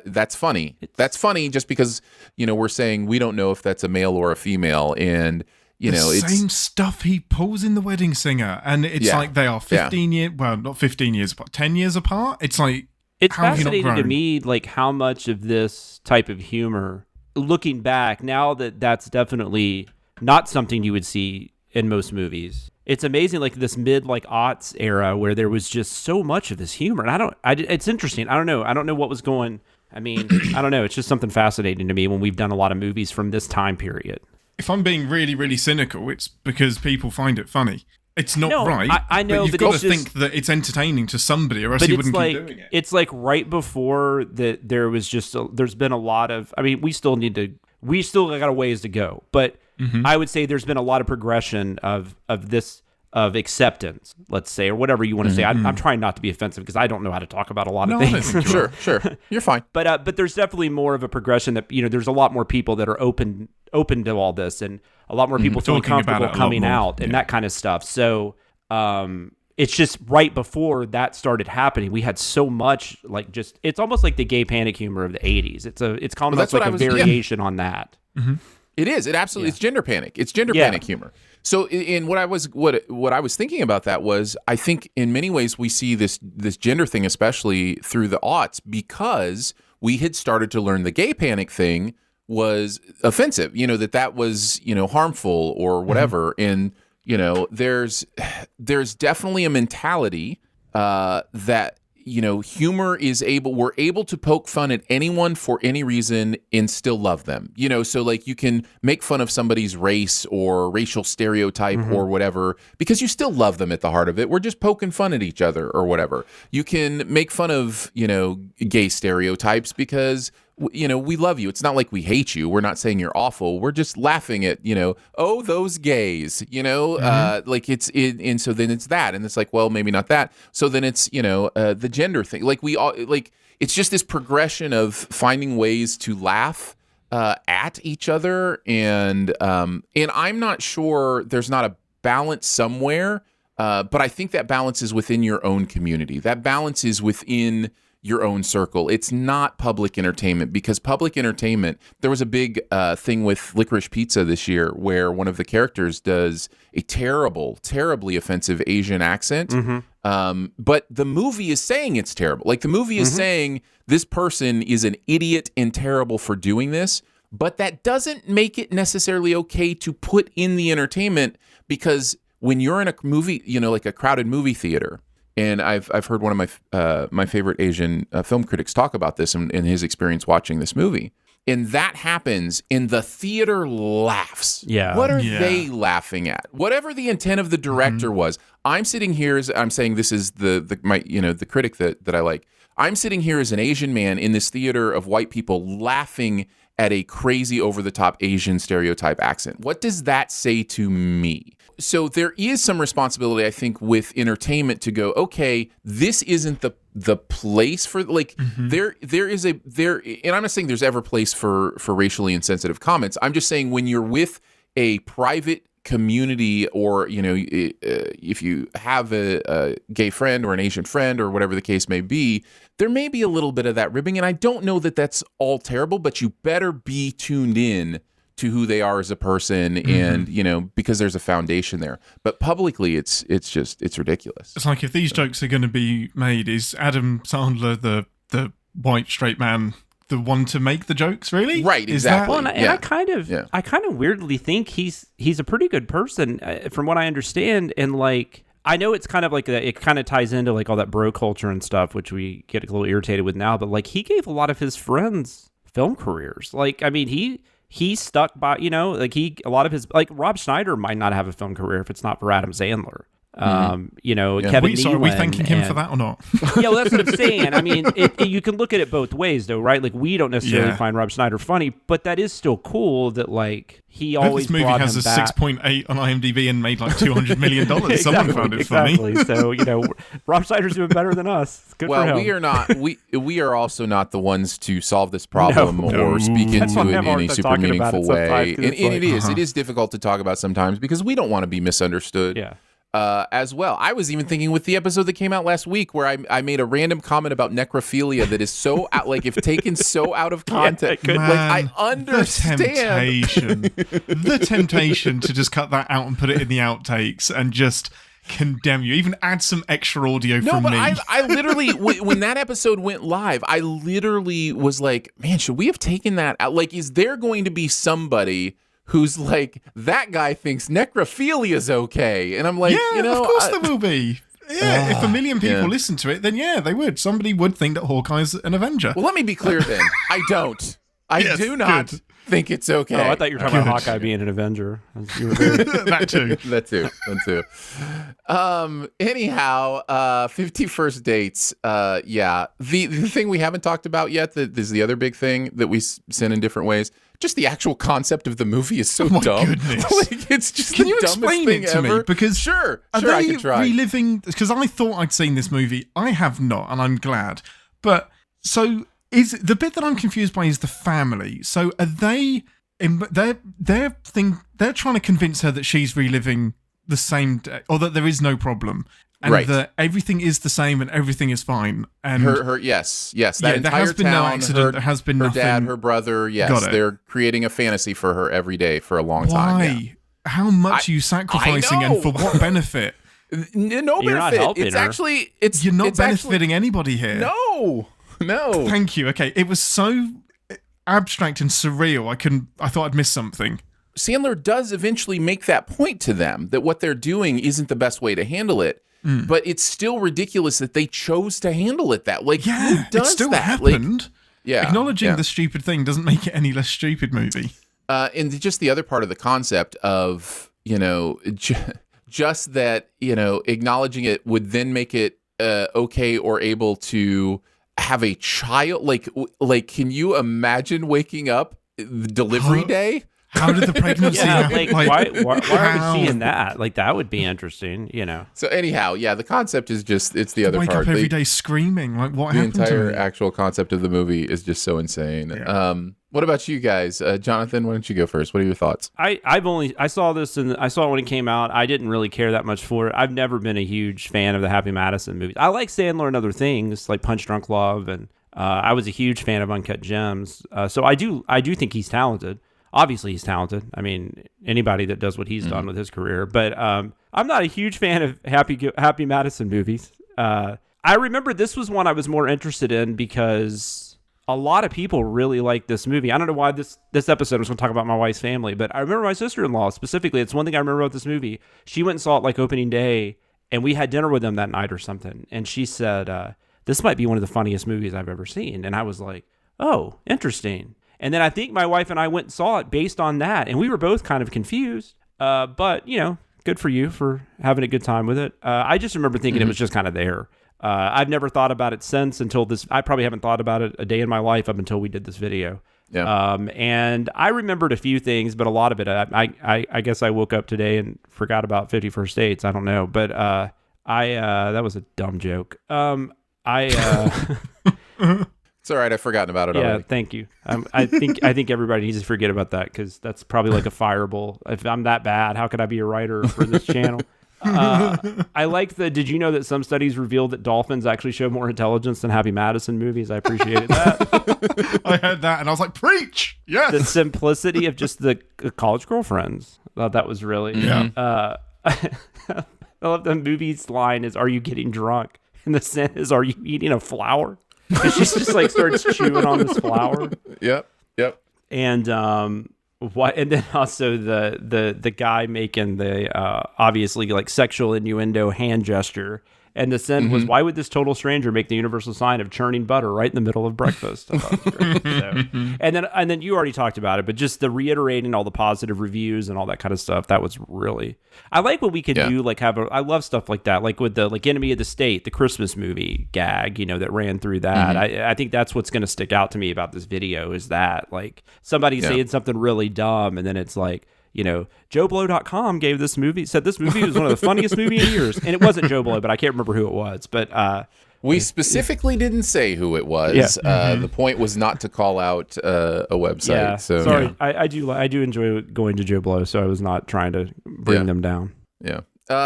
that's funny. That's funny just because, we're saying we don't know if that's a male or a female. And, the it's same stuff he pulls in The Wedding Singer, and it's like they are 15 years, well, not 15 years apart, 10 years apart. It's like, It's how have you not fascinating to grown? me, like how much of this type of humor, looking back, now that's definitely not something you would see in most movies. It's amazing, like this aughts era where there was just so much of this humor. And it's interesting. I don't know what was going. I mean, I don't know. It's just something fascinating to me when we've done a lot of movies from this time period. If I'm being really, really cynical, it's because people find it funny. It's not right. I know, but you've but got it's to just- think that it's entertaining to somebody, or else But you it's wouldn't like keep doing it. it's like right before that there was there's been a lot of. I mean, we still got a ways to go, but I would say there's been a lot of progression of acceptance, let's say, or whatever you want to say. I'm trying not to be offensive because I don't know how to talk about a lot of things. sure. You're fine. But there's definitely more of a progression that there's a lot more people that are open to all this, and a lot more people feeling Talking about comfortable it a lot coming more, out and that kind of stuff. So it's just right before that started happening, we had so much it's almost like the gay panic humor of the 80s. It's kind of like a variation on that. It is. It absolutely. It's gender panic. It's gender panic humor. So, what I was thinking about that was, I think in many ways we see this gender thing, especially through the aughts, because we had started to learn the gay panic thing was offensive. That was harmful or whatever. And there's definitely a mentality that. Humor we're able to poke fun at anyone for any reason and still love them. So like you can make fun of somebody's race or racial stereotype or whatever because you still love them at the heart of it. We're just poking fun at each other or whatever. You can make fun of, gay stereotypes because we love you. It's not like we hate you. We're not saying you're awful. We're just laughing at, oh, those gays, and so then it's that. And it's like, well, maybe not that. So then it's, the gender thing. Like it's just this progression of finding ways to laugh at each other. And I'm not sure there's not a balance somewhere, but I think that balance is within your own community. That balance is within your own circle. It's not public entertainment, because public entertainment, there was a big thing with Licorice Pizza this year where one of the characters does a terribly offensive Asian accent. But the movie is saying it's terrible. Like the movie is saying this person is an idiot and terrible for doing this, but that doesn't make it necessarily okay to put in the entertainment, because when you're in a movie, like a crowded movie theater, and I've heard one of my favorite Asian film critics talk about this in his experience watching this movie. And that happens, and the theater laughs. Yeah. What are they laughing at? Whatever the intent of the director was. I'm sitting here, I'm saying this is the critic that I like. I'm sitting here as an Asian man in this theater of white people laughing at a crazy over-the-top Asian stereotype accent. What does that say to me? So there is some responsibility, I think, with entertainment to go, okay, this isn't the place for, like, there is and I'm not saying there's ever place for racially insensitive comments. I'm just saying when you're with a private community, or, you know, if you have a gay friend or an Asian friend or whatever the case may be, there may be a little bit of that ribbing. And I don't know that that's all terrible, but you better be tuned in to who they are as a person, and, you know, because there's a foundation there. But publicly, it's ridiculous. It's like, if these jokes are going to be made, is Adam Sandler, the white straight man, the one to make the jokes, really? Right, Is exactly. that- Well, and I kind of weirdly think he's a pretty good person, from what I understand. And like, I know it's kind of like it kind of ties into like all that bro culture and stuff, which we get a little irritated with now. But like, he gave a lot of his friends film careers. Like, I mean, he stuck by, you know, like a lot of his, like, Rob Schneider might not have a film career if it's not for Adam Sandler. You know, Kevin Nealon. Are we thanking him for that or not? Yeah, well, that's what I'm saying. I mean, you can look at it both ways, though, right? Like, we don't necessarily find Rob Schneider funny, but that is still cool that, like, he always this movie brought has him a back. 6.8 on IMDb and made like $200 million. Someone found it funny. Exactly. So, you know, Rob Schneider's doing better than us. It's good for him. Well, we are not. We are also not the ones to solve this problem or speak That's into why I it have a in hard a time super talking about meaningful it sometimes, way. 'cause And it's like, it is difficult to talk about sometimes because we don't want to be misunderstood. Yeah. As well. I was even thinking with the episode that came out last week where I made a random comment about necrophilia that is so out, like, if taken so out of context. Man, like, I understand. The temptation to just cut that out and put it in the outtakes and just condemn you. Even add some extra audio No, from but me. I literally, when that episode went live, I literally was like, man, should we have taken that out? Like, is there going to be somebody who's like, that guy thinks necrophilia is okay? And I'm like, yeah, you know, of course there will be. Yeah, if a million people listen to it, then yeah, they would. Somebody would think that Hawkeye's an Avenger. Well, let me be clear then. I don't. I Yes, do not think it's okay. Oh, I thought you were talking about Hawkeye being an Avenger. You were very... That too. That too. Anyhow, 50 First Dates. Yeah. The thing we haven't talked about yet, that is the other big thing that we send in different ways. Just the actual concept of the movie is so dumb. Goodness. Like, it's just Can the you dumbest explain thing it to ever. me? Because sure, are I they can try. reliving? Because I thought I'd seen this movie. I have not, and I'm glad. But so is the bit that I'm confused by is the family. So are they? They're trying to convince her that she's reliving the same day, or that there is no problem. And Right. that everything is the same and everything is fine. And yes. That there entire has been no town, accident. There has been her nothing. dad, her brother. Yes, Got it. they're creating a fantasy for her every day for a long time. Why? Yeah. How much are you sacrificing, and for know. what benefit? No You're not benefit. helping It's her. actually it's You're not it's actually- benefiting anybody here. No. Thank you. Okay, it was so abstract and surreal. I thought I'd missed something. Sandler does eventually make that point to them that what they're doing isn't the best way to handle it. But it's still ridiculous that they chose to handle it that. Like, who Yeah, does it still that? happened. Like, yeah, Acknowledging yeah. the stupid thing doesn't make it any less stupid movie. And just the other part of the concept of, you know, just that, you know, acknowledging it would then make it okay or able to have a child. Like, can you imagine waking up the delivery day? How did the pregnancy Yeah, happen? like, why how? are we seeing that? Like, that would be interesting, you know. So anyhow, yeah, the concept is just, it's the other Wake part. up every They- day screaming. Like, what the happened entire to me? actual concept of the movie is just so insane. Yeah. What about you guys? Jonathan, why don't you go first? What are your thoughts? I saw this and I saw it when it came out. I didn't really care that much for it. I've never been a huge fan of the Happy Madison movies. I like Sandler and other things like Punch Drunk Love, and I was a huge fan of Uncut Gems. So I do think he's talented. Obviously, he's talented. I mean, anybody that does what he's done with his career. But I'm not a huge fan of Happy Madison movies. I remember this was one I was more interested in because a lot of people really like this movie. I don't know why this episode was going to talk about my wife's family, but I remember my sister-in-law specifically. It's one thing I remember about this movie. She went and saw it like opening day, and we had dinner with them that night or something. And she said, this might be one of the funniest movies I've ever seen. And I was like, oh, interesting. And then I think my wife and I went and saw it based on that. And we were both kind of confused. But, you know, good for you for having a good time with it. I just remember thinking it was just kind of there. I've never thought about it since until this. I probably haven't thought about it a day in my life up until we did this video. Yeah. And I remembered a few things, but a lot of it, I guess I woke up today and forgot about 50 First Dates. I don't know, but that was a dumb joke. It's all right. I've forgotten about it already. Yeah, thank you. I think everybody needs to forget about that because that's probably like a fireable. If I'm that bad, how could I be a writer for this channel? I like did you know that some studies revealed that dolphins actually show more intelligence than Happy Madison movies? I appreciated that. I heard that and I was like, preach! Yes! The simplicity of just the college girlfriends. I thought that was really... Yeah. I love the movie's line is, "Are you getting drunk?" And the sin is, "Are you eating a flower?" And she just like starts chewing on this flower. Yep. And and then also the guy making the obviously like sexual innuendo hand gesture, and the sin was, "Why would this total stranger make the universal sign of churning butter right in the middle of breakfast?" I thought it was great. So, and then you already talked about it, but just the reiterating all the positive reviews and all that kind of stuff, that was really, I like what we could do. Like I love stuff like that, like with the Enemy of the State, the Christmas movie gag, that ran through that. I think that's what's going to stick out to me about this video is that like somebody saying something really dumb, and then it's like, JoeBlow.com said this movie was one of the funniest movies in years. And it wasn't Joe Blow, but I can't remember who it was. But we specifically didn't say who it was. Yeah. The point was not to call out a website. Yeah. So, sorry, I do enjoy going to Joe Blow, so I was not trying to bring them down. Yeah.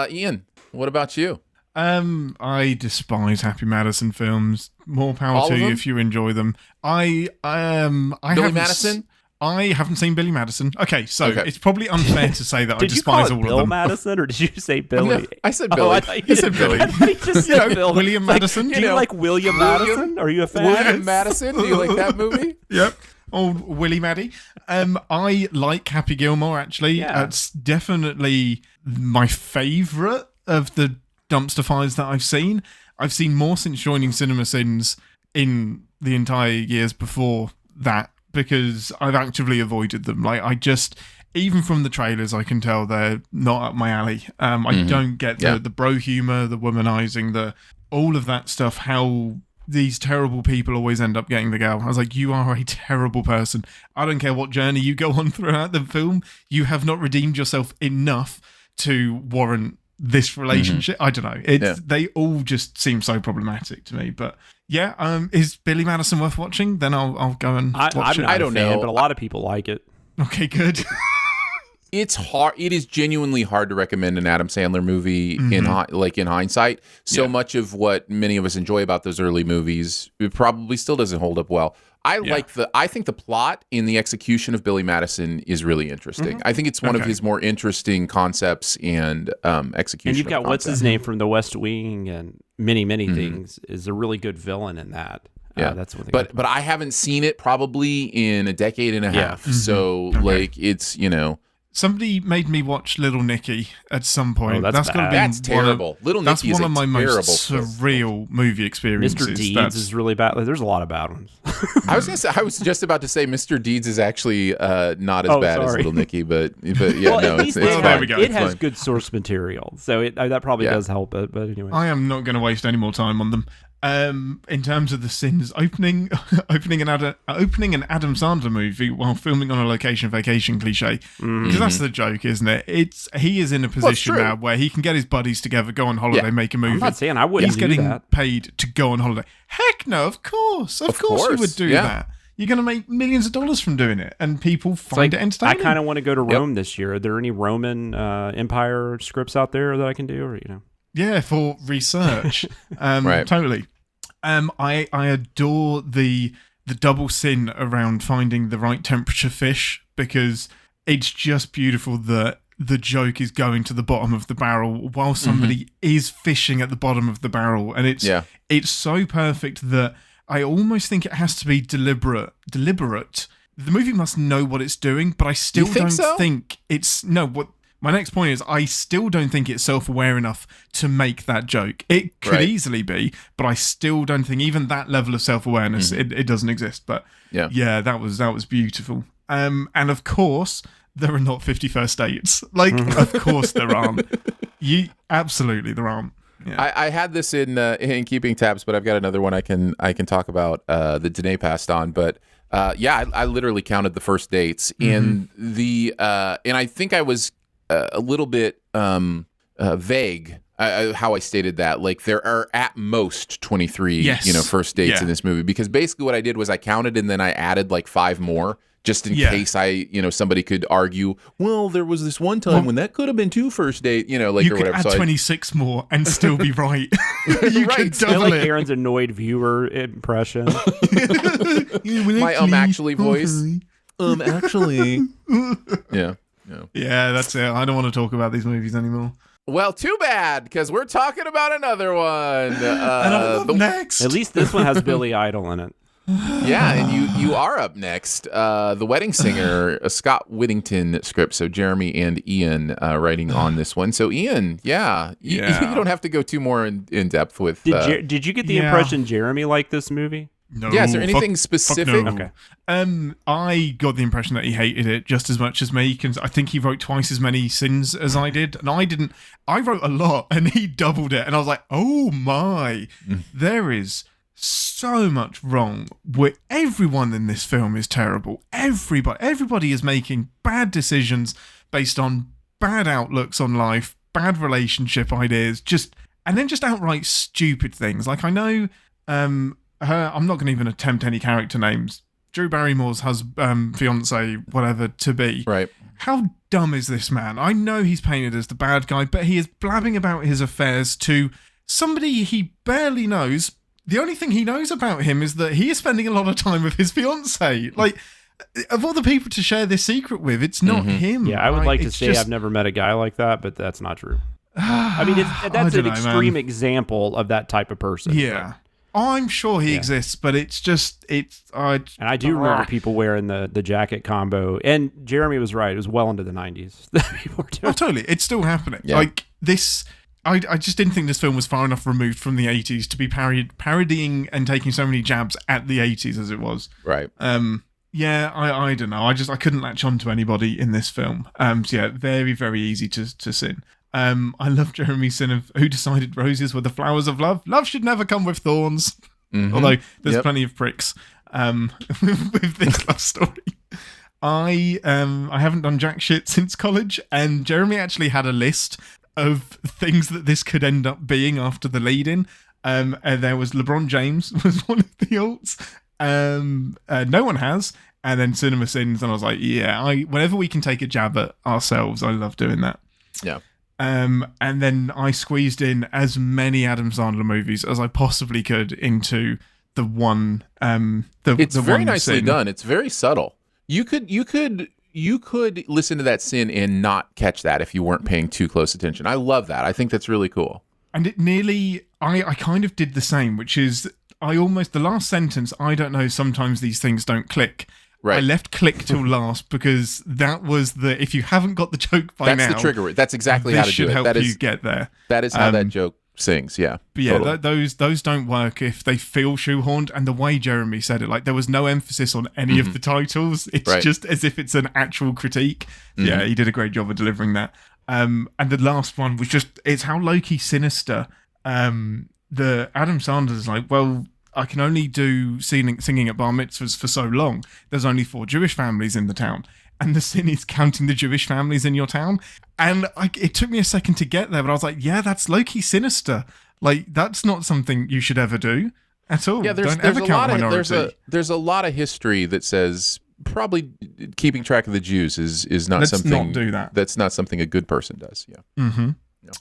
Ian, what about you? I despise Happy Madison films. More power to you if you enjoy them. Billy Madison? I haven't seen Billy Madison. Okay, so it's probably unfair to say that I despise all of them. Did you call it Bill Madison, or did you say Billy? No, I said Billy. I said Billy. I just said Bill. William Madison. Do you like William Madison? Are you a fan? William Madison? Do you like that movie? Yep. Old Willie Maddie. I like Happy Gilmore, actually. Yeah. It's definitely my favourite of the dumpster fires that I've seen. I've seen more since joining CinemaSins in the entire years before that, because I've actively avoided them. Like, I just, even from the trailers, I can tell they're not up my alley. I don't get the bro humor, the womanizing, all of that stuff, how these terrible people always end up getting the girl. I was like, you are a terrible person. I don't care what journey you go on throughout the film. You have not redeemed yourself enough to warrant this relationship. I don't know. They all just seem so problematic to me. But yeah, is Billy Madison worth watching? Then I'll go and watch it. I don't know, but a lot of people like it. Okay, good. It's hard. It is genuinely hard to recommend an Adam Sandler movie in hindsight. So much of what many of us enjoy about those early movies, it probably still doesn't hold up well. I think the plot in the execution of Billy Madison is really interesting. I think it's one of his more interesting concepts and execution. And you've got what's his name from The West Wing and many things is a really good villain in that. Yeah, that's what. But I haven't seen it probably in a decade and a half. So like it's Somebody made me watch Little Nicky at some point. Oh, that's terrible. Little Nicky is one of my most terrible surreal movie experiences. Mr. Deeds is really bad. There's a lot of bad ones. I was just about to say Mr. Deeds is actually not as bad as Little Nicky, but yeah, well, no, at least it has good source material, so that probably does help it. But anyway, I am not going to waste any more time on them. In terms of the sins, opening an Adam Sandler movie while filming on a location vacation cliche, because that's the joke, isn't it? He is in a position now where he can get his buddies together, go on holiday, make a movie. I'm not saying I wouldn't. He's getting paid to go on holiday. Heck no, of course you would do that. You're going to make millions of dollars from doing it, and people find it entertaining. I kind of want to go to Rome this year. Are there any Roman Empire scripts out there that I can do, or Yeah, for research. Totally. I adore the double sin around finding the right temperature fish, because it's just beautiful that the joke is going to the bottom of the barrel while somebody is fishing at the bottom of the barrel. And it's so perfect that I almost think it has to be deliberate. The movie must know what it's doing, but I still don't think it's... No, what... My next point is I still don't think it's self-aware enough to make that joke. It could easily be, but I still don't think even that level of self-awareness, it doesn't exist. But yeah, that was beautiful. And of course, there are not 50 First Dates. Like, of course there aren't. Absolutely there aren't. I had this in keeping tabs, but I've got another one I can talk about that Danae passed on. But I literally counted the first dates in the and I think I was a little bit vague how I stated that. Like there are at most 23 first dates in this movie, because basically what I did was I counted and then I added like 5 more. Just in case somebody could argue, well, there was this one time when that could have been 2 first date, you or could whatever. add 26 more and still be right. You Right. could double like it. Aaron's annoyed viewer impression. My actually voice. Actually. Yeah. Yeah, that's it. I don't want to talk about these movies anymore. Well, too bad, because we're talking about another one. And I'm up next. At least this one has Billy Idol in it. Yeah, and you are up next. The Wedding Singer, a Scott Whittington script. So Jeremy and Ian writing on this one. So Ian, you don't have to go too more in depth with. Did you get the impression Jeremy liked this movie? No. Yeah, is there anything specific? No. Okay. I got the impression that he hated it just as much as me, because I think he wrote twice as many sins as I did, and I didn't. I wrote a lot, and he doubled it, and I was like, oh my, there is so much wrong. Everyone in this film is terrible. Everybody is making bad decisions based on bad outlooks on life, bad relationship ideas, and then outright stupid things. Like, I know I'm not going to even attempt any character names. Drew Barrymore's fiance, whatever to be. Right. How dumb is this man? I know he's painted as the bad guy, but he is blabbing about his affairs to somebody he barely knows. The only thing he knows about him is that he is spending a lot of time with his fiance. Like, of all the people to share this secret with, it's not him. Yeah, I would like to It's say just- I've never met a guy like that, but that's not true. I mean, that's an extreme example of that type of person. Yeah. I'm sure he exists, but And I do remember people wearing the jacket combo. And Jeremy was right. It was well into the 90s. People were doing. Oh, totally. It's still happening. Yeah. Like, this... I just didn't think this film was far enough removed from the 80s to be parodying and taking so many jabs at the 80s as it was. Right. Yeah, I don't know. I couldn't latch on to anybody in this film. So yeah, very, very easy to sin. I love Jeremy's sin of who decided roses were the flowers of love. Love should never come with thorns. Although there's plenty of pricks with this love story. I haven't done jack shit since college, and Jeremy actually had a list of things that this could end up being after the lead-in. And there was LeBron James was one of the alts. No one has. And then CinemaSins, and I was like, whenever we can take a jab at ourselves, I love doing that. Yeah. And then I squeezed in as many Adam Sandler movies as I possibly could into the one. It's the very one nicely sin. done. It's very subtle. You could listen to that sin and not catch that if you weren't paying too close attention. I love that. I think that's really cool. And it nearly, I kind of did the same, which is the last sentence, I don't know, sometimes these things don't click. Right. I left click till last because that was if you haven't got the joke by now. That's the trigger. That's exactly how to do it. This should help That is you get there. That is how that joke sings. Yeah. But yeah, totally. those don't work if they feel shoehorned. And the way Jeremy said it, like there was no emphasis on any of the titles. It's just as if it's an actual critique. Yeah, he did a great job of delivering that. And the last one was it's how low-key sinister. The Adam Sanders is like, well, I can only do singing at bar mitzvahs for so long. There's only 4 Jewish families in the town. And the sin is counting the Jewish families in your town. And it took me a second to get there, but I was like, yeah, that's low-key sinister. Like, that's not something you should ever do at all. Yeah, there's ever a count lot of minority. there's a lot of history that says probably keeping track of the Jews is not Let's something. not do that. That's not something a good person does. Yeah. Mm-hmm.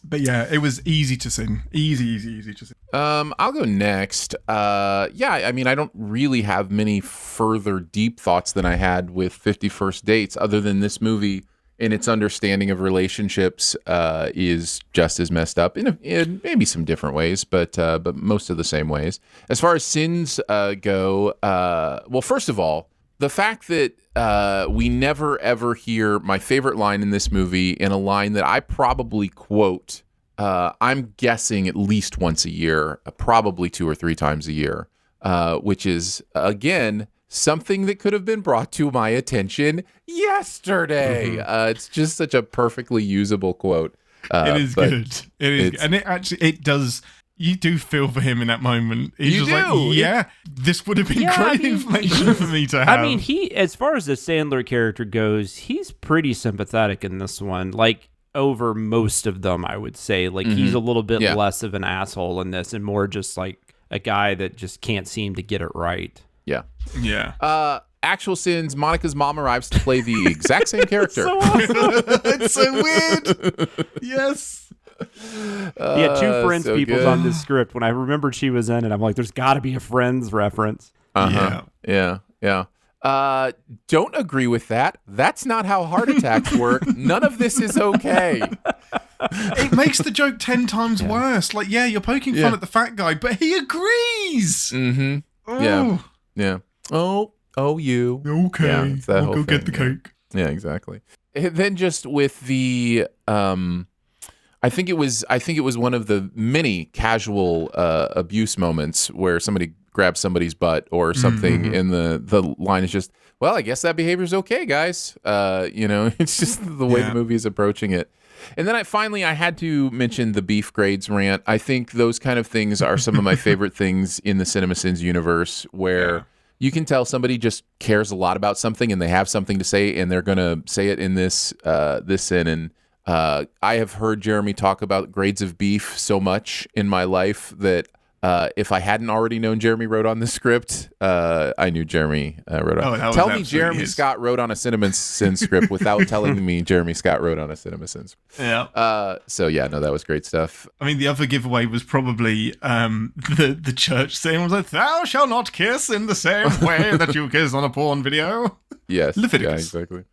But yeah, it was easy to sin. Easy to sin. I'll go next. I mean, I don't really have many further deep thoughts than I had with 50 First Dates, other than this movie in its understanding of relationships is just as messed up in maybe some different ways, but most of the same ways. As far as sins go, well, first of all, the fact that we never ever hear my favorite line in this movie, in a line that I probably quote, I'm guessing at least once a year, probably 2 or 3 times a year, which is, again, something that could have been brought to my attention yesterday. It's just such a perfectly usable quote. It is but good. It is, and it does. You do feel for him in that moment. He's You just do. like, yeah, this would have been great information for me to have. I mean, he, as far as the Sandler character goes, he's pretty sympathetic in this one. Like, over most of them, I would say. Like, he's a little bit less of an asshole in this and more just like a guy that just can't seem to get it right. Yeah. Yeah. Actual Sins, Monica's mom arrives to play the exact same character. So awesome. It's so weird. Yes. He had two Friends so peoples good. on this script. When I remembered she was in it, I'm like, there's got to be a Friends reference. Yeah. Don't agree with that. That's not how heart attacks work. None of this is okay. It makes the joke 10 times worse. Like, yeah, you're poking fun at the fat guy, but he agrees. Mm-hmm. Oh. Yeah. Oh, you. Okay. Yeah, it's that I'll whole go get the thing, cake. Yeah, exactly. And then just with the, I think it was one of the many casual abuse moments where somebody grabs somebody's butt or something, and the line is just, well, I guess that behavior's okay, guys. It's just the way the movie is approaching it. And then I had to mention the beef grades rant. I think those kind of things are some of my favorite things in the CinemaSins universe, where you can tell somebody just cares a lot about something and they have something to say, and they're going to say it in this sin. And I have heard Jeremy talk about grades of beef so much in my life that if I hadn't already known Jeremy wrote on the script, I knew Jeremy wrote on. Tell me Jeremy Scott wrote on a CinemaSins script without telling me Jeremy Scott wrote on a CinemaSins. Yeah. That was great stuff. I mean, the other giveaway was probably the church saying was like, "Thou shalt not kiss in the same way that you kiss on a porn video." Yes. Leviticus. Yeah, exactly.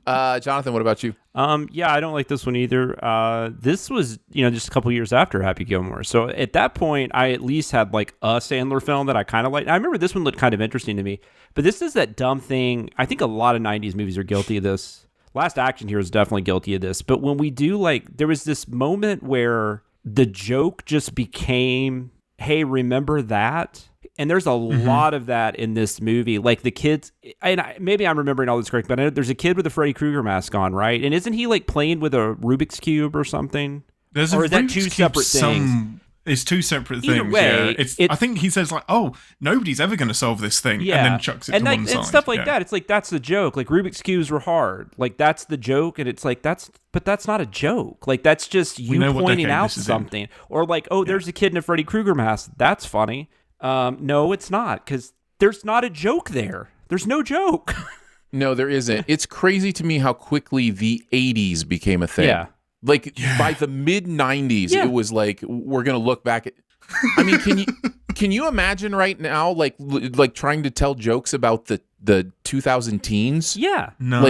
Jonathan, what about you? I don't like this one either. This was, just a couple years after Happy Gilmore. So at that point, I at least had like a Sandler film that I kind of liked. I remember this one looked kind of interesting to me, but this is that dumb thing. I think a lot of 90s movies are guilty of this. Last Action Hero is definitely guilty of this. But when we do there was this moment where the joke just became, hey, remember that? And there's a lot of that in this movie. Like the kids, and maybe I'm remembering all this correct, but I know there's a kid with a Freddy Krueger mask on, right? And isn't he like playing with a Rubik's Cube or something? Or is that two separate things? It's two separate Either things. way, yeah. I think he says like, "Oh, nobody's ever going to solve this thing," and then chucks it to one side. And stuff like that. It's like that's the joke. Like Rubik's cubes were hard. Like that's the joke, and it's like that's not a joke. Like that's just you pointing out something. Or like, oh, there's a kid in a Freddy Krueger mask. That's funny. No, it's not, because there's not a joke there. There's no joke. No, there isn't. It's crazy to me how quickly the 80s became a thing. Yeah. Like by the mid 90s, it was like, we're going to look back at, I mean, can you imagine right now, like trying to tell jokes about the 2000 teens? Yeah. No.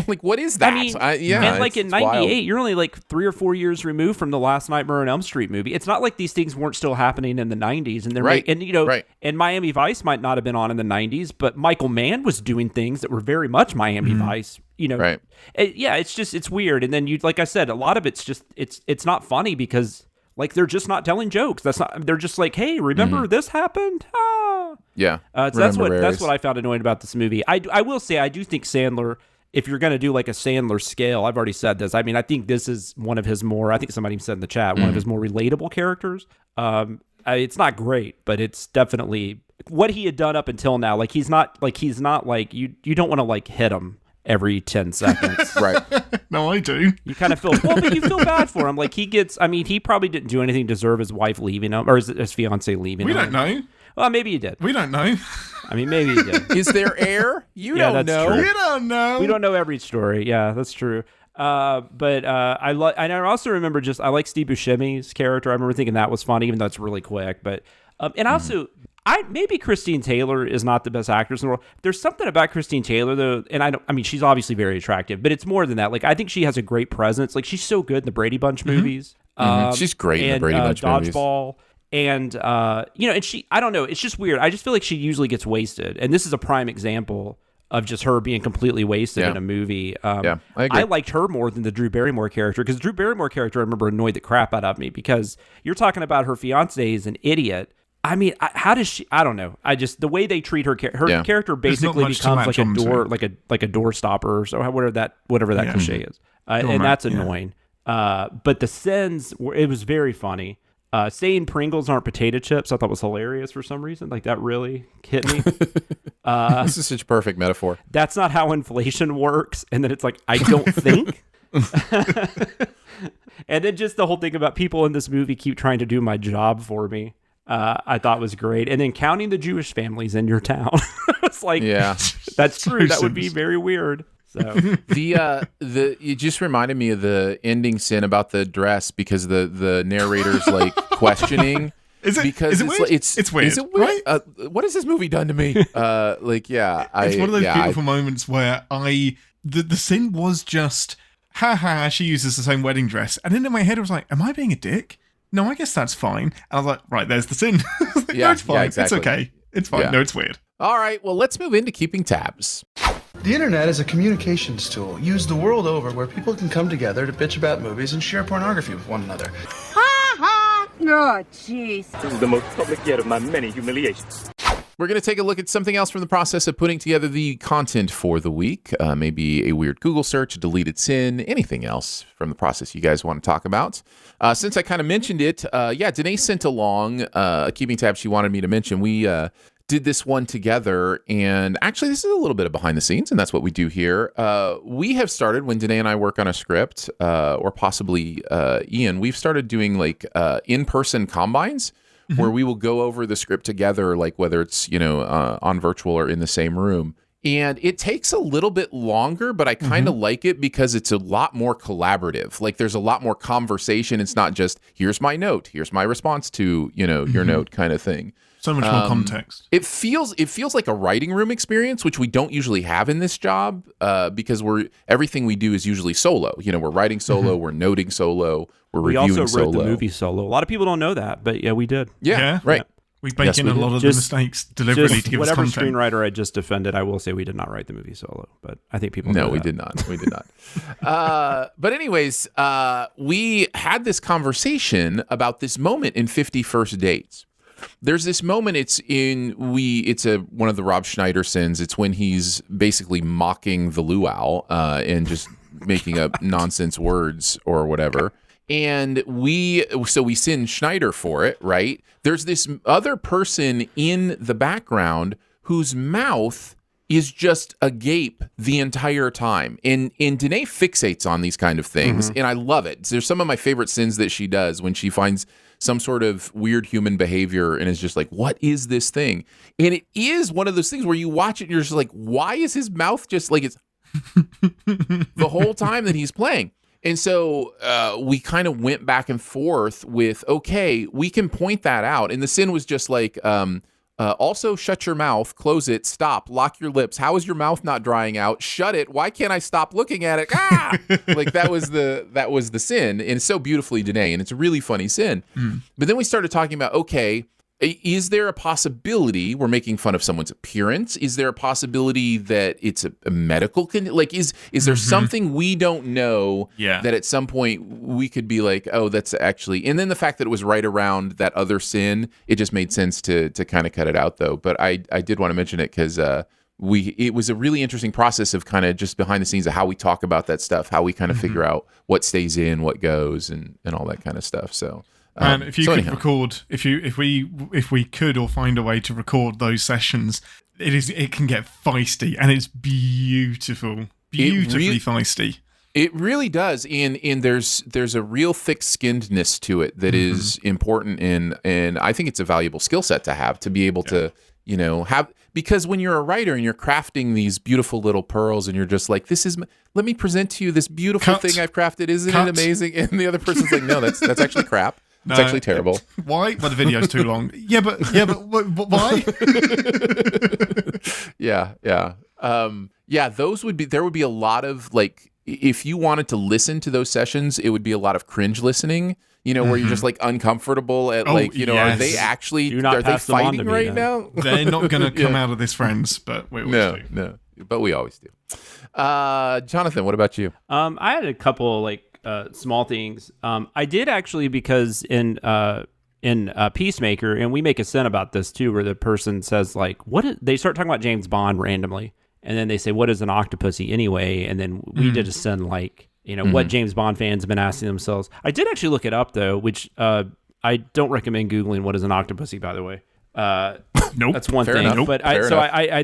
Like what is that? I mean, and like in 98, you're only like 3 or 4 years removed from the last Nightmare on Elm Street movie. It's not like these things weren't still happening in the 90s, and they're and Miami Vice might not have been on in the 90s, but Michael Mann was doing things that were very much Miami Vice. Right. It's weird. And then like I said, a lot of it's just it's not funny because like they're just not telling jokes. They're just like, hey, remember this happened? Ah. Yeah. So that's what I found annoying about this movie. I will say I do think Sandler, if you're going to do like a Sandler scale, I've already said this. I mean, I think this is one of his more, I think somebody said in the chat, one of his more relatable characters. It's not great, but it's definitely what he had done up until now. Like he's not like you don't want to like hit him every 10 seconds. Right. No, I do. You kind of feel, but you feel bad for him. Like he probably didn't do anything to deserve his wife leaving him or his fiance leaving him. We don't know. Well, maybe he did. We don't know. I mean, maybe he did. Is there air? You don't know. True. We don't know. We don't know every story. Yeah, that's true. But I also remember I like Steve Buscemi's character. I remember thinking that was funny, even though it's really quick. But and also maybe Christine Taylor is not the best actress in the world. There's something about Christine Taylor though, and I mean she's obviously very attractive, but it's more than that. Like I think she has a great presence. Like she's so good in the Brady Bunch movies. She's great in the Brady Bunch movies. Dodgeball. And, and she, I don't know, it's just weird. I just feel like she usually gets wasted. And this is a prime example of just her being completely wasted in a movie. I agree. I liked her more than the Drew Barrymore character, because Drew Barrymore character, I remember, annoyed the crap out of me, because you're talking about her fiance is an idiot. I mean, how does she? I don't know. The way they treat her character basically becomes like a door, like a door stopper, or so whatever that cliche is, and that's annoying. But the sins it was very funny. Saying Pringles aren't potato chips, I thought was hilarious for some reason. Like that really hit me. This is such a perfect metaphor. That's not how inflation works. And then it's like, I don't think. And then just the whole thing about people in this movie keep trying to do my job for me. I thought was great. And then counting the Jewish families in your town. It's like, Yeah. that's true. That would be very weird. So it just reminded me of the ending sin about the dress because the narrator's like questioning. Is it? Because Is it weird? It's weird. Is it weird? Right? What has this movie done to me? It's one of those beautiful moments where the sin was just, haha, she uses the same wedding dress. And then in my head I was like, am I being a dick? No, I guess that's fine. And I was like, right, there's the sin. Like, no, it's fine. Yeah, exactly. It's okay. It's fine. Yeah. No, it's weird. All right, well, let's move into keeping tabs. The internet is a communications tool used the world over where people can come together to bitch about movies and share pornography with one another. Oh, jeez. This is the most public yet of my many humiliations. We're going to take a look at something else from the process of putting together the content for the week. Maybe a weird Google search, a deleted sin, anything else from the process you guys want to talk about. Since I kind of mentioned it, Danae sent along a keeping tab she wanted me to mention. We did this one together, and actually this is a little bit of behind the scenes, and that's what we do here. We have started, when Danae and I work on a script, or possibly Ian, we've started doing like in-person combines, where we will go over the script together, like whether it's, on virtual or in the same room. And it takes a little bit longer, but I kind of like it because it's a lot more collaborative. Like there's a lot more conversation. It's not just, here's my note, here's my response to, your note kind of thing. So much more context. It feels like a writing room experience, which we don't usually have in this job, because everything we do is usually solo. We're writing solo, we're noting solo, we're reviewing solo. We also wrote the movie solo. A lot of people don't know that, but yeah, we did. Yeah, right. Yeah. We bake in a lot of the mistakes deliberately to give us whatever content. screenwriter I just defended, I will say we did not write the movie solo, but I think people No, know we that. did not. We did not. But anyways, we had this conversation about this moment in 50 First Dates. There's this moment. It's one of the Rob Schneider sins. It's when he's basically mocking the luau and just making up nonsense words or whatever. And we sin Schneider for it, right? There's this other person in the background whose mouth is just agape the entire time. And Danae fixates on these kind of things, and I love it. There's some of my favorite sins that she does when she finds some sort of weird human behavior and is just like, what is this thing? And it is one of those things where you watch it and you're just like, why is his mouth just like it's the whole time that he's playing? And so we kind of went back and forth with, okay, we can point that out. And the sin was just like, also shut your mouth, close it, stop, lock your lips. How is your mouth not drying out? Shut it. Why can't I stop looking at it? Ah! Like that was the sin. And it's so beautifully Danae, and it's a really funny sin. But then we started talking about, okay, is there a possibility we're making fun of someone's appearance? Is there a possibility that it's a medical condition? Like, is there something we don't know that at some point we could be like, oh, that's actually... And then the fact that it was right around that other sin, it just made sense to kind of cut it out, though. But I did want to mention it because it was a really interesting process of kind of just behind the scenes of how we talk about that stuff, how we kind of figure out what stays in, what goes, and all that kind of stuff. So... And if you could record, if we could or find a way to record those sessions, it can get feisty, and it's beautifully feisty. It really does, and there's a real thick-skinnedness to it that is important, and I think it's a valuable skill set to have, to be able to have, because when you're a writer and you're crafting these beautiful little pearls and you're just like, let me present to you this beautiful thing I've crafted, isn't it amazing? And the other person's like, no, that's actually crap. It's actually terrible. Why? Well, the video's too long. Yeah, but why? Yeah. There would be a lot of, like, if you wanted to listen to those sessions, it would be a lot of cringe listening, where you're just like uncomfortable at are they actually, are they fighting right now? They're not going to come out of this friends, but we always do. No, but we always do. Jonathan, what about you? I had a couple small things. I did actually, because in Peacemaker, and we make a sin about this too, where the person says like, they start talking about James Bond randomly, and then they say, what is an octopussy anyway? And then we did a sin like, what James Bond fans have been asking themselves. I did actually look it up though, which I don't recommend Googling what is an octopussy, by the way. Nope. That's one Fair thing. enough. But I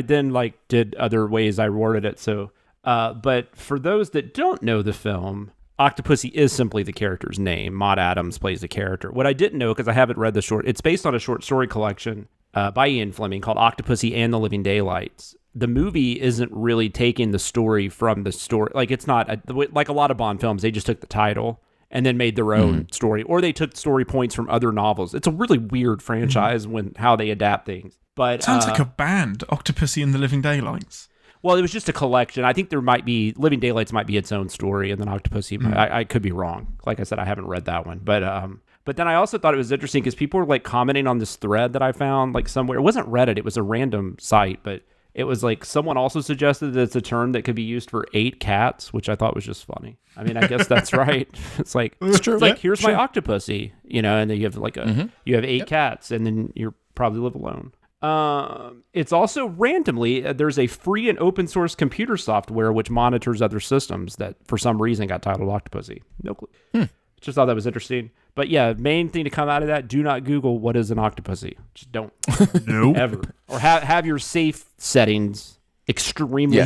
then like did other ways I worded it. So, but for those that don't know the film, Octopussy is simply the character's name. Maud Adams plays the character. What I didn't know, because I haven't read the short, it's based on a short story collection by Ian Fleming called Octopussy and the Living Daylights. The movie isn't really taking the story from the story. Like, it's not, like a lot of Bond films, they just took the title and then made their own story, or they took story points from other novels. It's a really weird franchise how they adapt things. But sounds like a band, Octopussy and the Living Daylights. Well, it was just a collection. I think there might be Living Daylights might be its own story, and then Octopussy. I could be wrong. Like I said, I haven't read that one, but then I also thought it was interesting because people were like commenting on this thread that I found like somewhere. It wasn't Reddit; it was a random site, but it was like someone also suggested that it's a term that could be used for 8 cats, which I thought was just funny. I mean, I guess that's right. It's like it's true. It's like here's my octopussy, and then you have like you have 8 cats, and then you probably live alone. It's also randomly, there's a free and open source computer software which monitors other systems that for some reason got titled Octopussy. No clue. Just thought that was interesting. But yeah, main thing to come out of that, do not Google what is an Octopussy. Just don't. Nope. Ever. Or have your safe settings extremely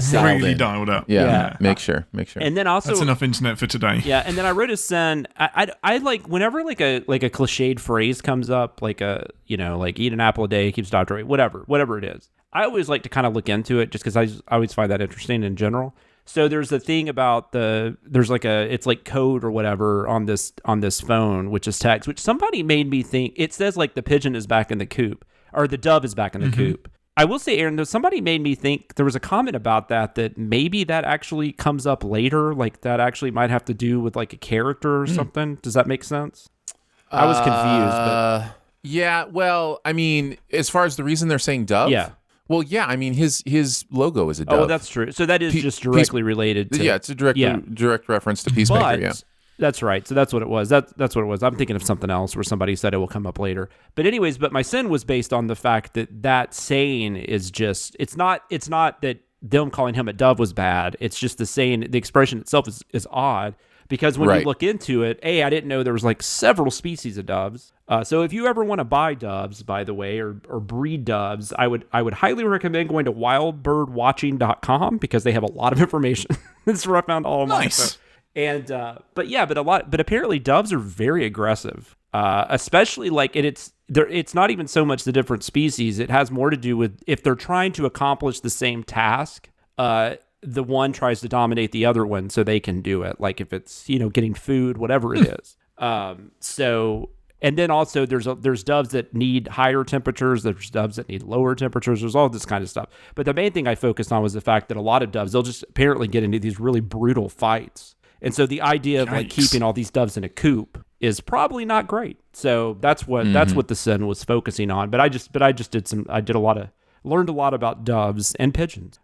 dialed up. Yeah. Make sure. And then also that's enough internet for today. Yeah, and then I wrote a sin. I like whenever like a cliched phrase comes up, like like eat an apple a day keeps doctor away, whatever it is. I always like to kind of look into it just because I always find that interesting in general. So there's a thing about it's like code or whatever on this phone, which is text, which somebody made me think it says like the pigeon is back in the coop or the dove is back in the coop. I will say, Aaron, though, somebody made me think there was a comment about that maybe that actually comes up later, like that actually might have to do with like a character or something. Does that make sense? I was confused. But... Yeah, well, I mean, as far as the reason they're saying dove? Yeah. Well, yeah, I mean, his logo is a dove. Oh, that's true. So that is just directly related to... Yeah, it's a direct reference to Peacemaker, yeah. That's right. So that's what it was. That's what it was. I'm thinking of something else where somebody said it will come up later. But anyways, my sin was based on the fact that saying is just, it's not that them calling him a dove was bad. It's just the saying, the expression itself is odd because when you look into it, I didn't know there was like several species of doves. So if you ever want to buy doves, by the way, or breed doves, I would highly recommend going to wildbirdwatching.com because they have a lot of information. That's where I found all of my info. And but apparently doves are very aggressive, especially like it's not even so much the different species. It has more to do with if they're trying to accomplish the same task, the one tries to dominate the other one so they can do it. Like if it's getting food, whatever it is. So and then also there's doves that need higher temperatures. There's doves that need lower temperatures. There's all this kind of stuff. But the main thing I focused on was the fact that a lot of doves, they'll just apparently get into these really brutal fights. And so the idea of like keeping all these doves in a coop is probably not great. So that's what the sin was focusing on. But I just learned a lot about doves and pigeons,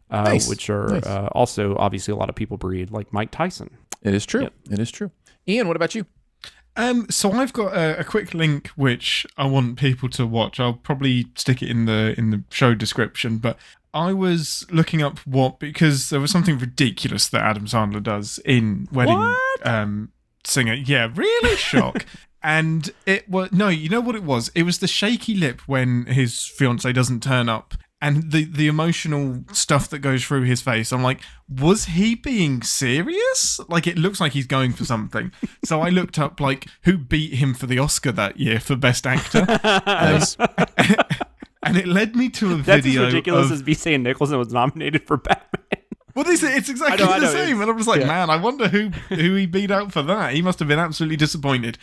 which are also obviously a lot of people breed, like Mike Tyson. It is true. Yep. It is true. Ian, what about you? So I've got a quick link which I want people to watch. I'll probably stick it in the show description, but I was looking up because there was something ridiculous that Adam Sandler does in Wedding Singer. Yeah, really shock. And it was you know what it was? It was the shaky lip when his fiance doesn't turn up. And the emotional stuff that goes through his face, I'm like, was he being serious? Like, it looks like he's going for something. So I looked up, like, who beat him for the Oscar that year for Best Actor. And it led me to a video. That's as ridiculous as B. St. Nicholson was nominated for Batman. Well, it's exactly the same. And I was like, man, I wonder who he beat out for that. He must have been absolutely disappointed.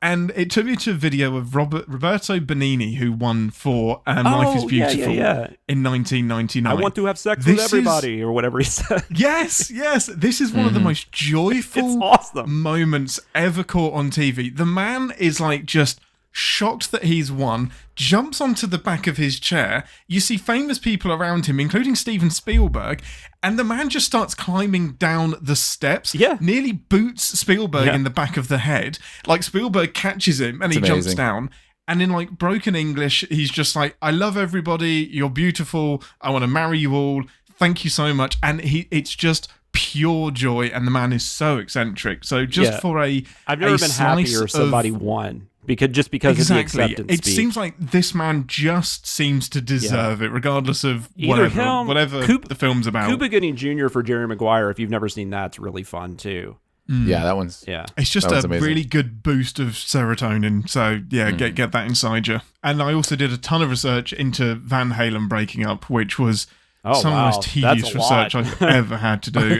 And it took me to a video of Roberto Benigni, who won for Life is Beautiful in 1999. I want to have sex with everybody, or whatever he said. Yes. This is one of the most joyful moments ever caught on TV. The man is like just shocked that he's won, jumps onto the back of his chair. You see famous people around him, including Steven Spielberg, and the man just starts climbing down the steps, nearly boots Spielberg in the back of the head. Like, Spielberg catches him and he jumps down. And in like broken English, he's just like, I love everybody, you're beautiful, I want to marry you all, thank you so much. And it's just pure joy, and the man is so eccentric. So just for I've never been happier somebody won. Because of the acceptance It speech. seems like this man just seems to deserve it, regardless of whatever the film's about. Cuba Gooding Jr. for Jerry Maguire, if you've never seen that, it's really fun too. Yeah, that one's... Yeah. It's just a really good boost of serotonin. So, get that inside you. And I also did a ton of research into Van Halen breaking up, which was some of the most tedious research I've ever had to do.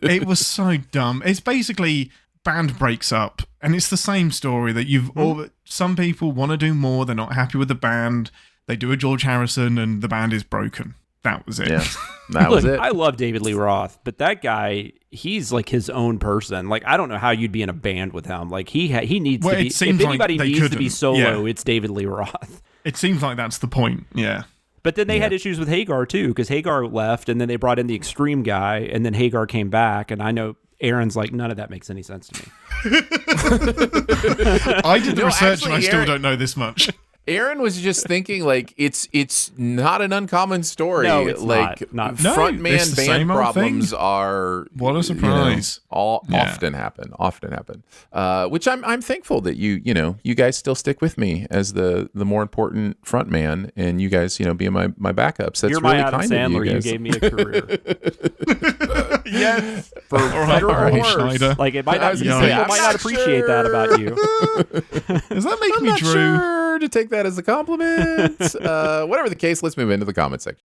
It was so dumb. It's basically... band breaks up, and it's the same story that some people want to do more, they're not happy with the band, they do a George Harrison, and the band is broken. That was it. Yeah, that was it. I love David Lee Roth, but that guy, he's like his own person. Like, I don't know how you'd be in a band with him. Like, he needs to be, if anybody needs to be solo, it's David Lee Roth. It seems like that's the point, yeah. But then they had issues with Hagar too, because Hagar left, and then they brought in the extreme guy, and then Hagar came back, and I know Aaron's like, none of that makes any sense to me. I did the research, and I still don't know this much. Aaron was just thinking, like, it's not an uncommon story. No, it's like, not. Frontman band problems are... What a surprise. Often happen. Which I'm thankful that you guys still stick with me as the more important frontman, and you guys, being my backups. That's You're really my Adam kind Sandler. of you guys. You gave me a career. Yes. For better or worse. Schneider. Like, it might not, people might not appreciate that about you. Does that make I'm me not Drew? sure to take that as a compliment. Whatever the case, let's move into the comment section.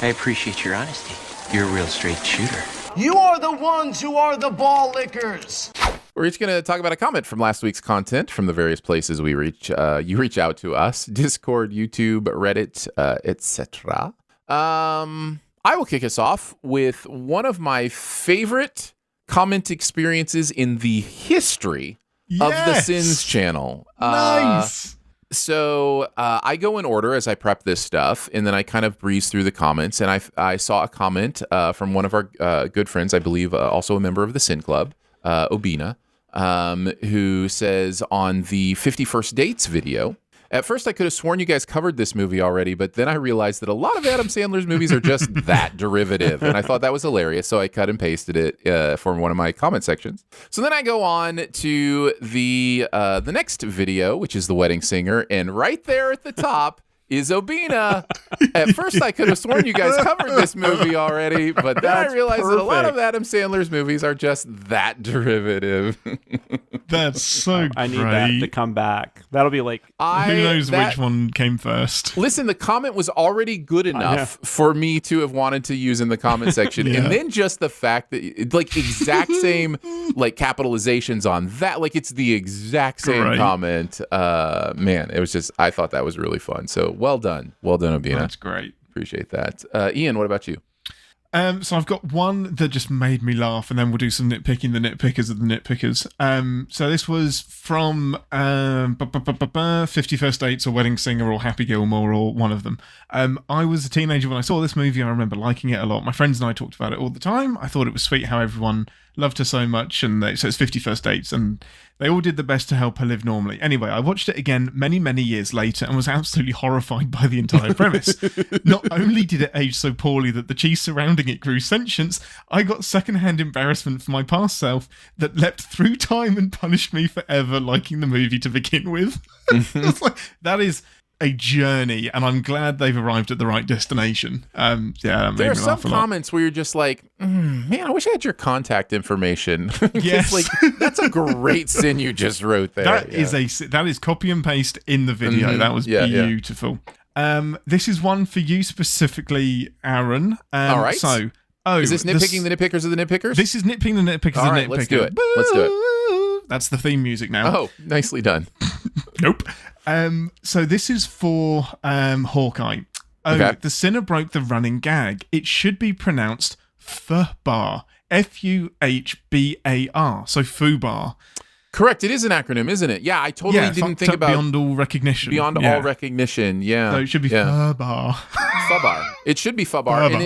I appreciate your honesty. You're a real straight shooter. You are the ones who are the ball lickers. We're each going to talk about a comment from last week's content from the various places we reach. You reach out to us: Discord, YouTube, Reddit, etc. I will kick us off with one of my favorite comment experiences in the history of the Sins channel. Nice. So I go in order as I prep this stuff, and then I kind of breeze through the comments, and I saw a comment from one of our good friends, I believe also a member of the Sin Club, Obina, who says on the 51st Dates video, at first I could have sworn you guys covered this movie already, but then I realized that a lot of Adam Sandler's movies are just that derivative, and I thought that was hilarious, so I cut and pasted it from one of my comment sections. So then I go on to the next video, which is The Wedding Singer, and right there at the top is Obina. At first I could have sworn you guys covered this movie already, but then I realized that a lot of Adam Sandler's movies are just that derivative. That's so I need that to come back. That'll be like... Who knows which one came first? Listen, the comment was already good enough for me to have wanted to use in the comment section. And then just the fact that, like, exact same, like, capitalizations on that. Like, it's the exact same comment. Man, it was just... I thought that was really fun. So, well done, Obina. That's great. Appreciate that. Ian, what about you? So I've got one that just made me laugh, and then we'll do some nitpicking, the nitpickers of the nitpickers. So this was from 51st Dates or Wedding Singer or Happy Gilmore or one of them. I was a teenager when I saw this movie. I remember liking it a lot. My friends and I talked about it all the time. I thought it was sweet how everyone loved her so much, and so it's 51st Dates, and they all did the best to help her live normally. Anyway, I watched it again many, many years later and was absolutely horrified by the entire premise. Not only did it age so poorly that the cheese surrounding it grew sentience, I got secondhand embarrassment for my past self that leapt through time and punished me forever liking the movie to begin with. It's like, that is a journey, and I'm glad they've arrived at the right destination. That made there are me laugh some a lot. comments where you're just like, man, I wish I had your contact information. Yes. Like, that's a great sin you just wrote there. That is copy and paste in the video. That was beautiful. This is one for you specifically, Aaron. All right. So, is this nitpicking the nitpickers of the nitpickers? This is nitpicking the nitpickers of the nitpickers. Let's do it. Let's do it. That's the theme music now. Oh, nicely done. Nope. So this is for Hawkeye. Okay. The sinner broke the running gag. It should be pronounced FUHBAR. FUHBAR. So FUHBAR. Correct. It is an acronym, isn't it? Yeah, I totally didn't think about beyond all recognition. Beyond all recognition. Yeah. So it should be FUHBAR. FUHBAR. It should be FUHBAR, and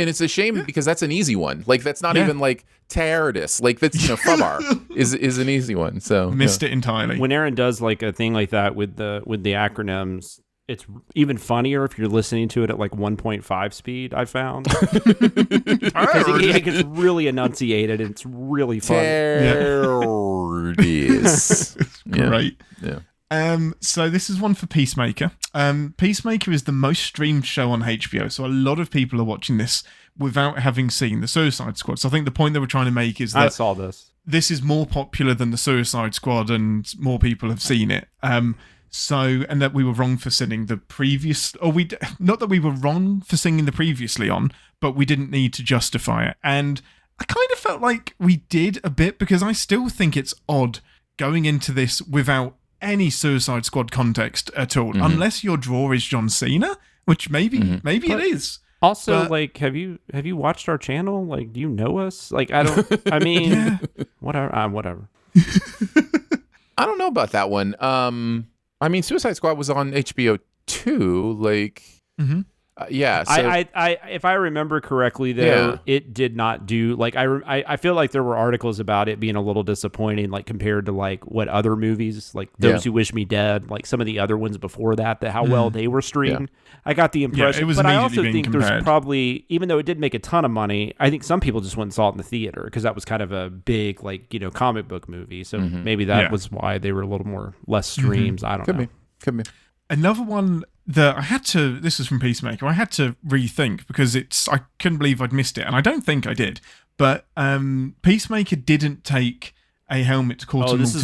it's a shame because that's an easy one. Like, that's not even like Tardis. Like, that's FUHBAR is an easy one. So missed it entirely. When Aaron does like a thing like that with the acronyms, It's even funnier if you're listening to it at like 1.5 speed, I found. Because it gets really enunciated and it's really funny. Yes. Great. Yeah. So this is one for Peacemaker. Peacemaker is the most streamed show on HBO, so a lot of people are watching this without having seen the Suicide Squad. So I think the point they were trying to make is that I saw this. This is more popular than the Suicide Squad, and more people have seen it. And that we were wrong for singing the previous, not that we were wrong for singing the previously on, but we didn't need to justify it. And I kind of felt like we did a bit, because I still think it's odd going into this without any Suicide Squad context at all, unless your draw is John Cena, which maybe it is. Also, like, have you watched our channel? Like, do you know us? Like, I mean, whatever. I don't know about that one. I mean, Suicide Squad was on HBO too. Like, yeah. So, I if I remember correctly, though, it did not do like I feel like there were articles about it being a little disappointing, like compared to like what other movies, like Those Who Wish Me Dead, like some of the other ones before that, how well they were streamed. I got the impression, it was but I also being think compared. There's probably, even though it did make a ton of money, I think some people just went and saw it in the theater because that was kind of a big, like, comic book movie. So maybe that was why they were a little less streams. I don't know. Could be. Another one that I had to, this is from Peacemaker, I had to rethink because I couldn't believe I'd missed it, and I don't think I did, but Peacemaker didn't take a helmet to Quantum This is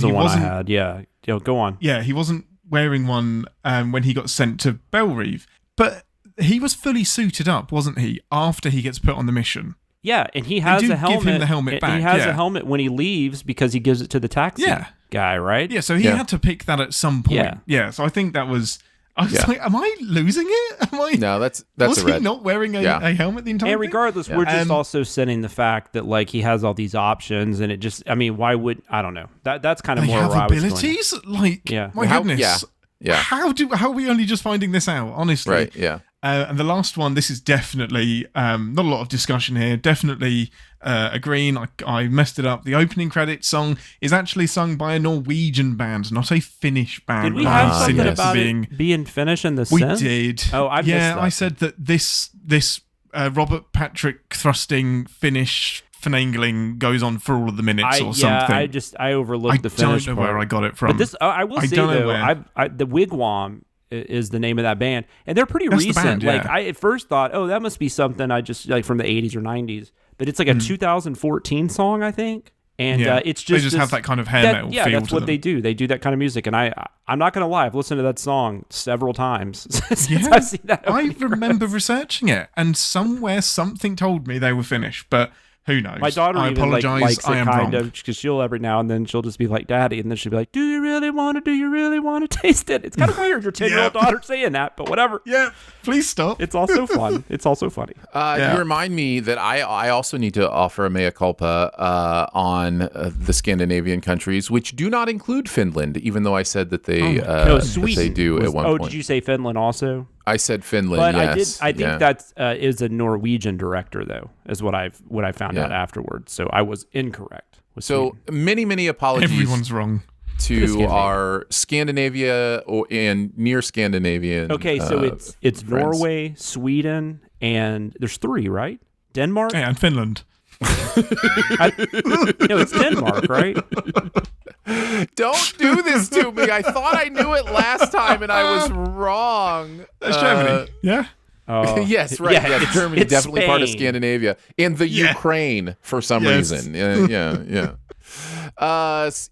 the one I had. Yeah, go on. Yeah, he wasn't wearing one when he got sent to Bellreeve, but he was fully suited up, wasn't he, after he gets put on the mission? Yeah, and he has a helmet. Give him the helmet back. He has a helmet when he leaves because he gives it to the taxi guy, right? Yeah, so he had to pick that at some point. Yeah, so I think that was... I was like, am I losing it? No, that's was a red. He not wearing a helmet the entire And regardless, we're just also setting the fact that, like, he has all these options, and it just, I mean, why would, I don't know. That's kind of more where I was going. They have abilities? Like, my goodness. Yeah. How are we only just finding this out, honestly? Right, yeah. And the last one, this is definitely, not a lot of discussion here, definitely agreeing. I messed it up. The opening credits song is actually sung by a Norwegian band, not a Finnish band. Did we have something about it being Finnish in the Sin? We did. Oh, I missed that. I said that this Robert Patrick thrusting Finnish finagling goes on for all of the minutes or something. I overlooked the Finnish I don't know part. where I got it from. But this, I will say, though, the Wigwam is the name of that band, and they're pretty recent. The band, Like, I at first thought, that must be something I just like from the 80s or 90s, but it's like a 2014 song, I think. And it's just... They just have that kind of hair metal feel to them. Yeah, that's what they do. They do that kind of music. And I'm not going to lie, I've listened to that song several times since I've seen that. I remember researching it, and somewhere something told me they were Finnish, but who knows? My daughter I even apologize. likes it I am kind wrong. of, because she'll every now and then she'll just be like, Daddy, and then she'll be like, do you really want to taste it? It's kind of weird, your 10-year-old daughter saying that, but whatever. Yeah, please stop. It's also fun. It's also funny. You remind me that I also need to offer a mea culpa on the Scandinavian countries, which do not include Finland, even though I said that they Sweden they do at one point. Did you say Finland also? I said Finland. But yes. I think that is a Norwegian director, though, is what I found out afterwards. So I was incorrect. So many apologies. Everyone's wrong. To our Scandinavia and near Scandinavian. Okay, so it's friends. Norway, Sweden, and there's 3, right? Denmark? Yeah, and Finland. It's Denmark, right? Don't do this to me. I thought I knew it last time and I was wrong. That's Germany. Yeah. Yes, right. Yeah, Germany, it's definitely Spain. part of Scandinavia. And the Ukraine for some reason. Yeah.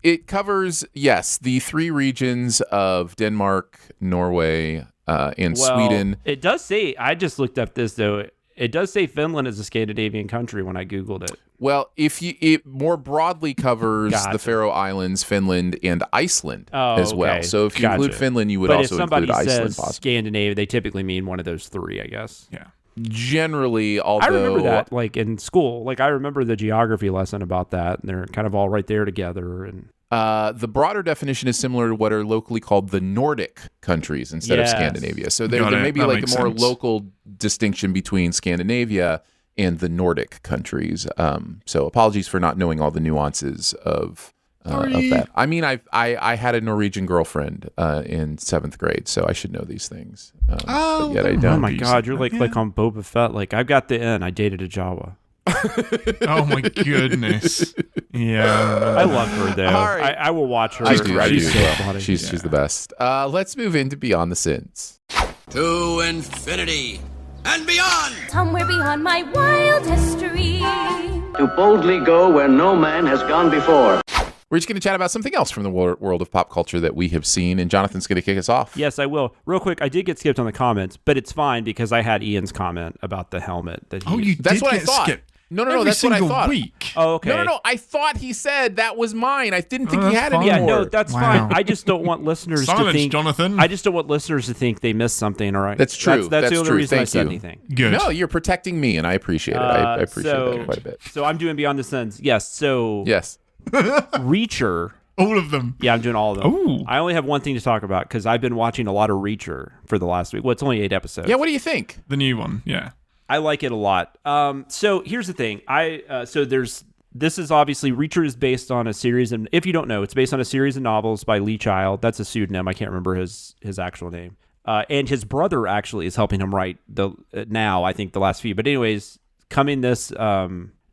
It covers, the 3 regions of Denmark, Norway, and Sweden. It does say, I just looked up this, though. It does say Finland is a Scandinavian country when I Googled it. Well, it more broadly covers the Faroe Islands, Finland, and Iceland as well. So if you include Finland, you would also include Iceland. But if somebody says possibly. Scandinavia, they typically mean one of those 3, I guess. Yeah. Generally, although... I remember that, like, in school. Like, I remember the geography lesson about that, and they're kind of all right there together. And the broader definition is similar to what are locally called the Nordic countries instead of Scandinavia. So there may be like a more local distinction between Scandinavia and the Nordic countries. So apologies for not knowing all the nuances of of that. I mean, I had a Norwegian girlfriend in 7th grade, so I should know these things. But yet I don't. Oh my God, you're like on Boba Fett. Like, I've got the N. I dated a Jawa. Oh my goodness. Yeah. I love her though. Right. I will watch her. I do. She's so Well. funny. She's the best. Let's move into Beyond the Sins. To infinity and beyond. Somewhere beyond my wild history. To boldly go where no man has gone before. We're just going to chat about something else from the world of pop culture that we have seen, and Jonathan's going to kick us off. Yes, I will. Real quick, I did get skipped on the comments, but it's fine because I had Ian's comment about the helmet. That's what I thought. Skipped. No, that's what I thought. Week. Oh, okay. No. I thought he said that was mine. I didn't think he had any Yeah, more. no, that's fine. I just don't want listeners to think. Jonathan. I just don't want listeners to think they missed something. All right. That's true. That's the only true. reason Thank I said you. anything. Good. No, you're protecting me, and I appreciate it. I appreciate that quite a bit. So I'm doing Beyond the Sins. Yes. So Yes. All Reacher. of them. Yeah, I'm doing all of them. Ooh. I only have one thing to talk about because I've been watching a lot of Reacher for the last week. Well, it's only 8 episodes. Yeah, what do you think? The new one, yeah. I like it a lot. So here's the thing. This is obviously Reacher is based on a series, and if you don't know, it's based on a series of novels by Lee Child. That's a pseudonym. I can't remember his actual name. And his brother actually is helping him write I think the last few. But anyways, coming this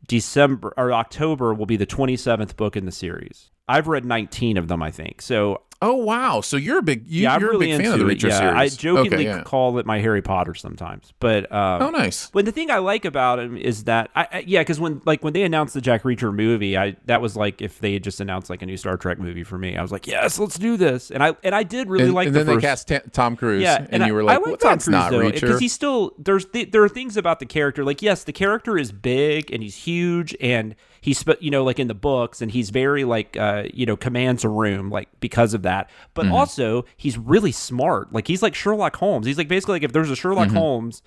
December or October will be the 27th book in the series. I've read 19 of them, I think. So. Oh wow! So you're a big I'm you're really a big fan of the Reacher series. I jokingly Okay, call it my Harry Potter sometimes, but oh nice. But the thing I like about him is that because when they announced the Jack Reacher movie, that was like if they had just announced like a new Star Trek movie for me. I was like, yes, let's do this, and I did really like. And the then first. they cast Tom Cruise, Yeah, and you were like, well, that's not Reacher, because he's still there are things about the character. Like yes, the character is big and he's huge and he's like in the books and he's very like commands a room like because of that, but also he's really smart. Like he's like Sherlock Holmes. He's like basically like if there's a Sherlock Holmes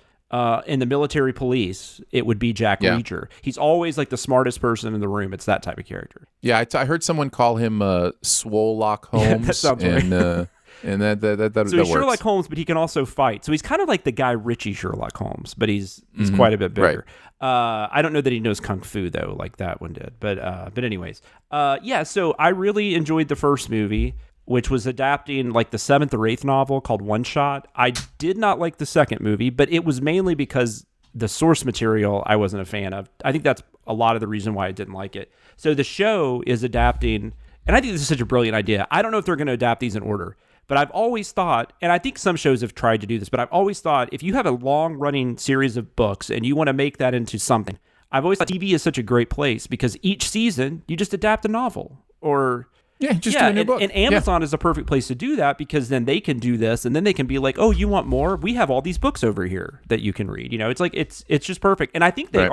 in the military police, it would be Jack Reacher. He's always like the smartest person in the room. It's that type of character. Yeah, I heard someone call him Swolelock Holmes. Yeah, that sounds right. And that so he's works. Sherlock Holmes, but he can also fight. So he's kind of like the Guy Ritchie Sherlock Holmes, but he's quite a bit bigger. Right. I don't know that he knows kung fu though, like that one did. But anyways, So I really enjoyed the first movie, which was adapting like the 7th or 8th novel called One Shot. I did not like the second movie, but it was mainly because the source material I wasn't a fan of. I think that's a lot of the reason why I didn't like it. So the show is adapting, and I think this is such a brilliant idea. I don't know if they're going to adapt these in order. But I've always thought, and I think some shows have tried to do this, but I've always thought if you have a long-running series of books and you want to make that into something, I've always thought TV is such a great place because each season you just adapt a novel or... Yeah, just do a new book. And Amazon is a perfect place to do that because then they can do this and then they can be like, oh, you want more? We have all these books over here that you can read. It's like, it's just perfect. And I think they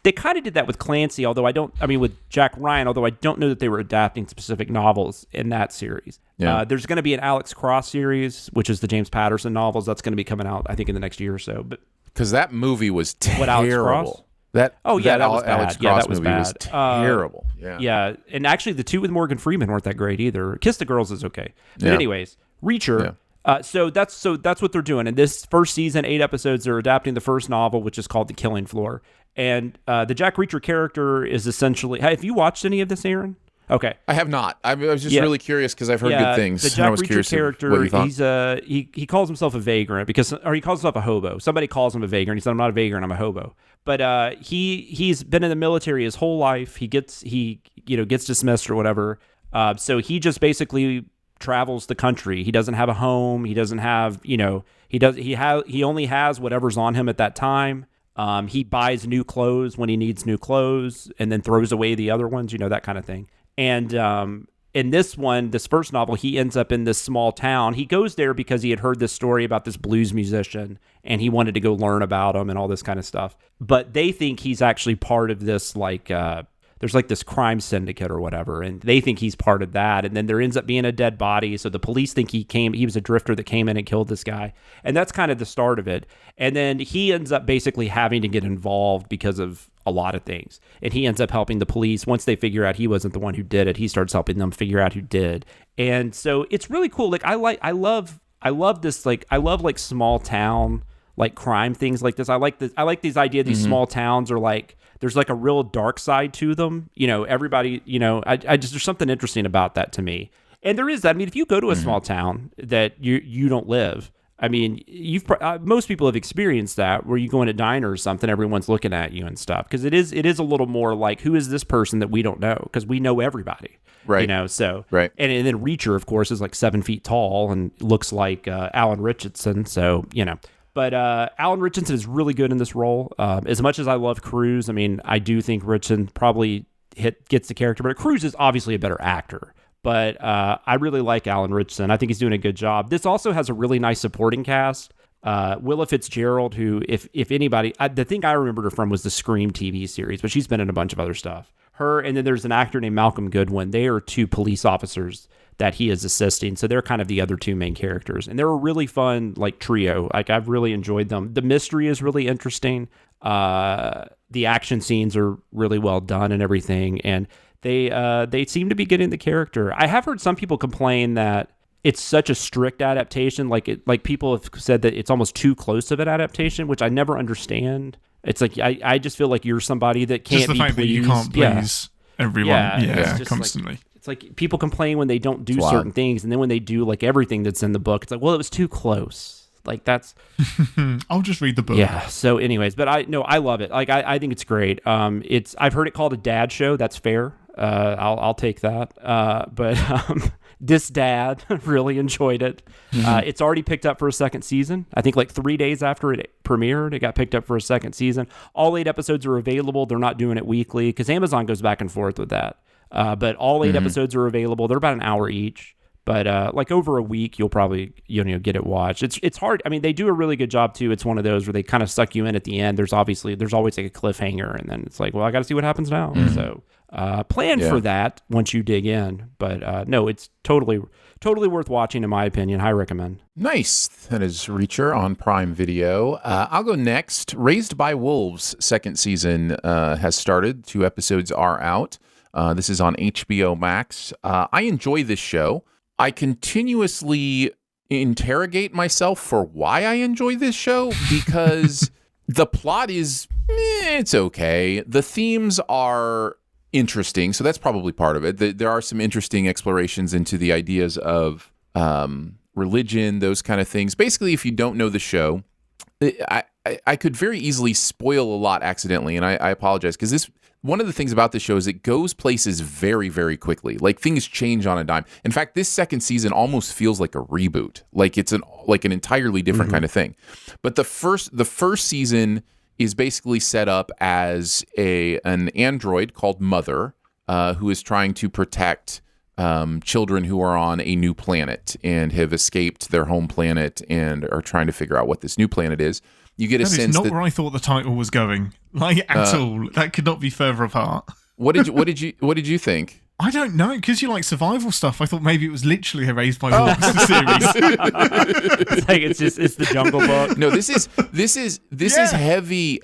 they kind of did that with Clancy, with Jack Ryan, although I don't know that they were adapting specific novels in that series. Yeah. There's going to be an Alex Cross series, which is the James Patterson novels. That's going to be coming out, I think, in the next year or so. But because that movie was terrible. What, Alex Cross? That was Alex bad. Cross movie was terrible. Yeah, and actually the two with Morgan Freeman weren't that great either. Kiss the Girls is okay, but anyways, Reacher. Yeah. So that's what they're doing. In this first season, 8 episodes, they're adapting the first novel, which is called The Killing Floor. And the Jack Reacher character is essentially. Have you watched any of this, Aaron? Okay, I have not. I was just really curious because I've heard good things. The Jack Reacher character, he calls himself a vagrant or he calls himself a hobo. Somebody calls him a vagrant. He said, "I'm not a vagrant. I'm a hobo." But he's been in the military his whole life. He gets dismissed or whatever. So he just basically travels the country. He doesn't have a home. He doesn't have he only has whatever's on him at that time. He buys new clothes when he needs new clothes and then throws away the other ones, that kind of thing. And in this first novel, he ends up in this small town. He goes there because he had heard this story about this blues musician and he wanted to go learn about him and all this kind of stuff. But they think he's actually part of this, there's like this crime syndicate or whatever, and they think he's part of that. And then there ends up being a dead body. So the police think he was a drifter that came in and killed this guy. And that's kind of the start of it. And then he ends up basically having to get involved because of a lot of things. And he ends up helping the police. Once they figure out he wasn't the one who did it, he starts helping them figure out who did. And so it's really cool. Like I love this, like I love like small town like crime things like this. I like these idea these small towns are like there's like a real dark side to them. You know, everybody, you know, I just, there's something interesting about that to me. And there is that. I mean, if you go to a small town that you don't live, I mean, most people have experienced that, where you go in a diner or something, everyone's looking at you and stuff, because it is a little more like, who is this person that we don't know? Because we know everybody, right? You know, so right. And then Reacher, of course, is like 7 feet tall and looks like Alan Richardson. So you know, but Alan Richardson is really good in this role. As much as I love Cruise, I mean, I do think Richardson probably gets the character, but Cruise is obviously a better actor. But I really like Alan Richardson. I think he's doing a good job. This also has a really nice supporting cast. Willa Fitzgerald, who, if anybody, the thing I remembered her from was the Scream TV series, but she's been in a bunch of other stuff. Her, and then there's an actor named Malcolm Goodwin. They are 2 police officers that he is assisting. So they're kind of the other 2 main characters. And they're a really fun, like, trio. Like, I've really enjoyed them. The mystery is really interesting. The action scenes are really well done and everything. And they seem to be getting the character. I have heard some people complain that it's such a strict adaptation. Like people have said that it's almost too close of an adaptation, which I never understand. It's like I just feel like you're somebody that can't be pleased. Just the fact that you can't please everyone. Yeah, constantly. It's like people complain when they don't do certain things, and then when they do like everything that's in the book, it's like, well, it was too close. Like that's. I'll just read the book. Yeah. So, anyways, but I love it. Like I think it's great. I've heard it called a dad show. That's fair. I'll take that. But this dad really enjoyed it. It's already picked up for a second season. I think like 3 days after it premiered, it got picked up for a second season. All 8 episodes are available. They're not doing it weekly because Amazon goes back and forth with that. But all 8 episodes are available. They're about an hour each. But like over a week, you'll probably get it watched. It's hard. I mean, they do a really good job too. It's one of those where they kind of suck you in at the end. There's always like a cliffhanger, and then it's like, well, I got to see what happens now. So plan for that once you dig in. But no, it's totally worth watching in my opinion. I recommend. Nice. That is Reacher on Prime Video. I'll go next. Raised by Wolves second season has started. 2 episodes are out. This is on HBO Max. I enjoy this show. I continuously interrogate myself for why I enjoy this show, because the plot is, it's okay. The themes are interesting, so that's probably part of it. There are some interesting explorations into the ideas of religion, those kind of things. Basically, if you don't know the show, I could very easily spoil a lot accidentally, and I apologize, because one of the things about this show is it goes places very, very quickly. Like things change on a dime. In fact, this second season almost feels like a reboot. Like it's an entirely different kind of thing. But the first season is basically set up as an android called Mother, who is trying to protect children who are on a new planet and have escaped their home planet and are trying to figure out what this new planet is. You get a sense that is not where I thought the title was going, like at all. That could not be further apart. What did you think? I don't know, because you like survival stuff. I thought maybe it was literally a Raised by Wolves series. It's like it's the Jungle Book. No, this is heavy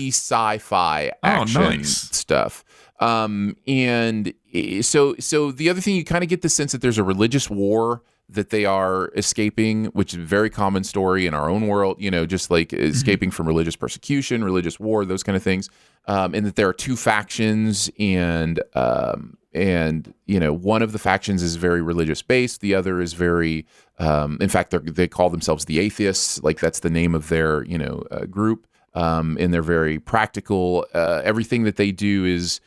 sci-fi action stuff. And so the other thing, you kind of get the sense that there's a religious war that they are escaping, which is a very common story in our own world, just like escaping from religious persecution, religious war, those kind of things. And that there are 2 factions, and one of the factions is very religious based. The other is very, in fact, they call themselves the Atheists. Like that's the name of their, group. And they're very practical. Everything that they do is,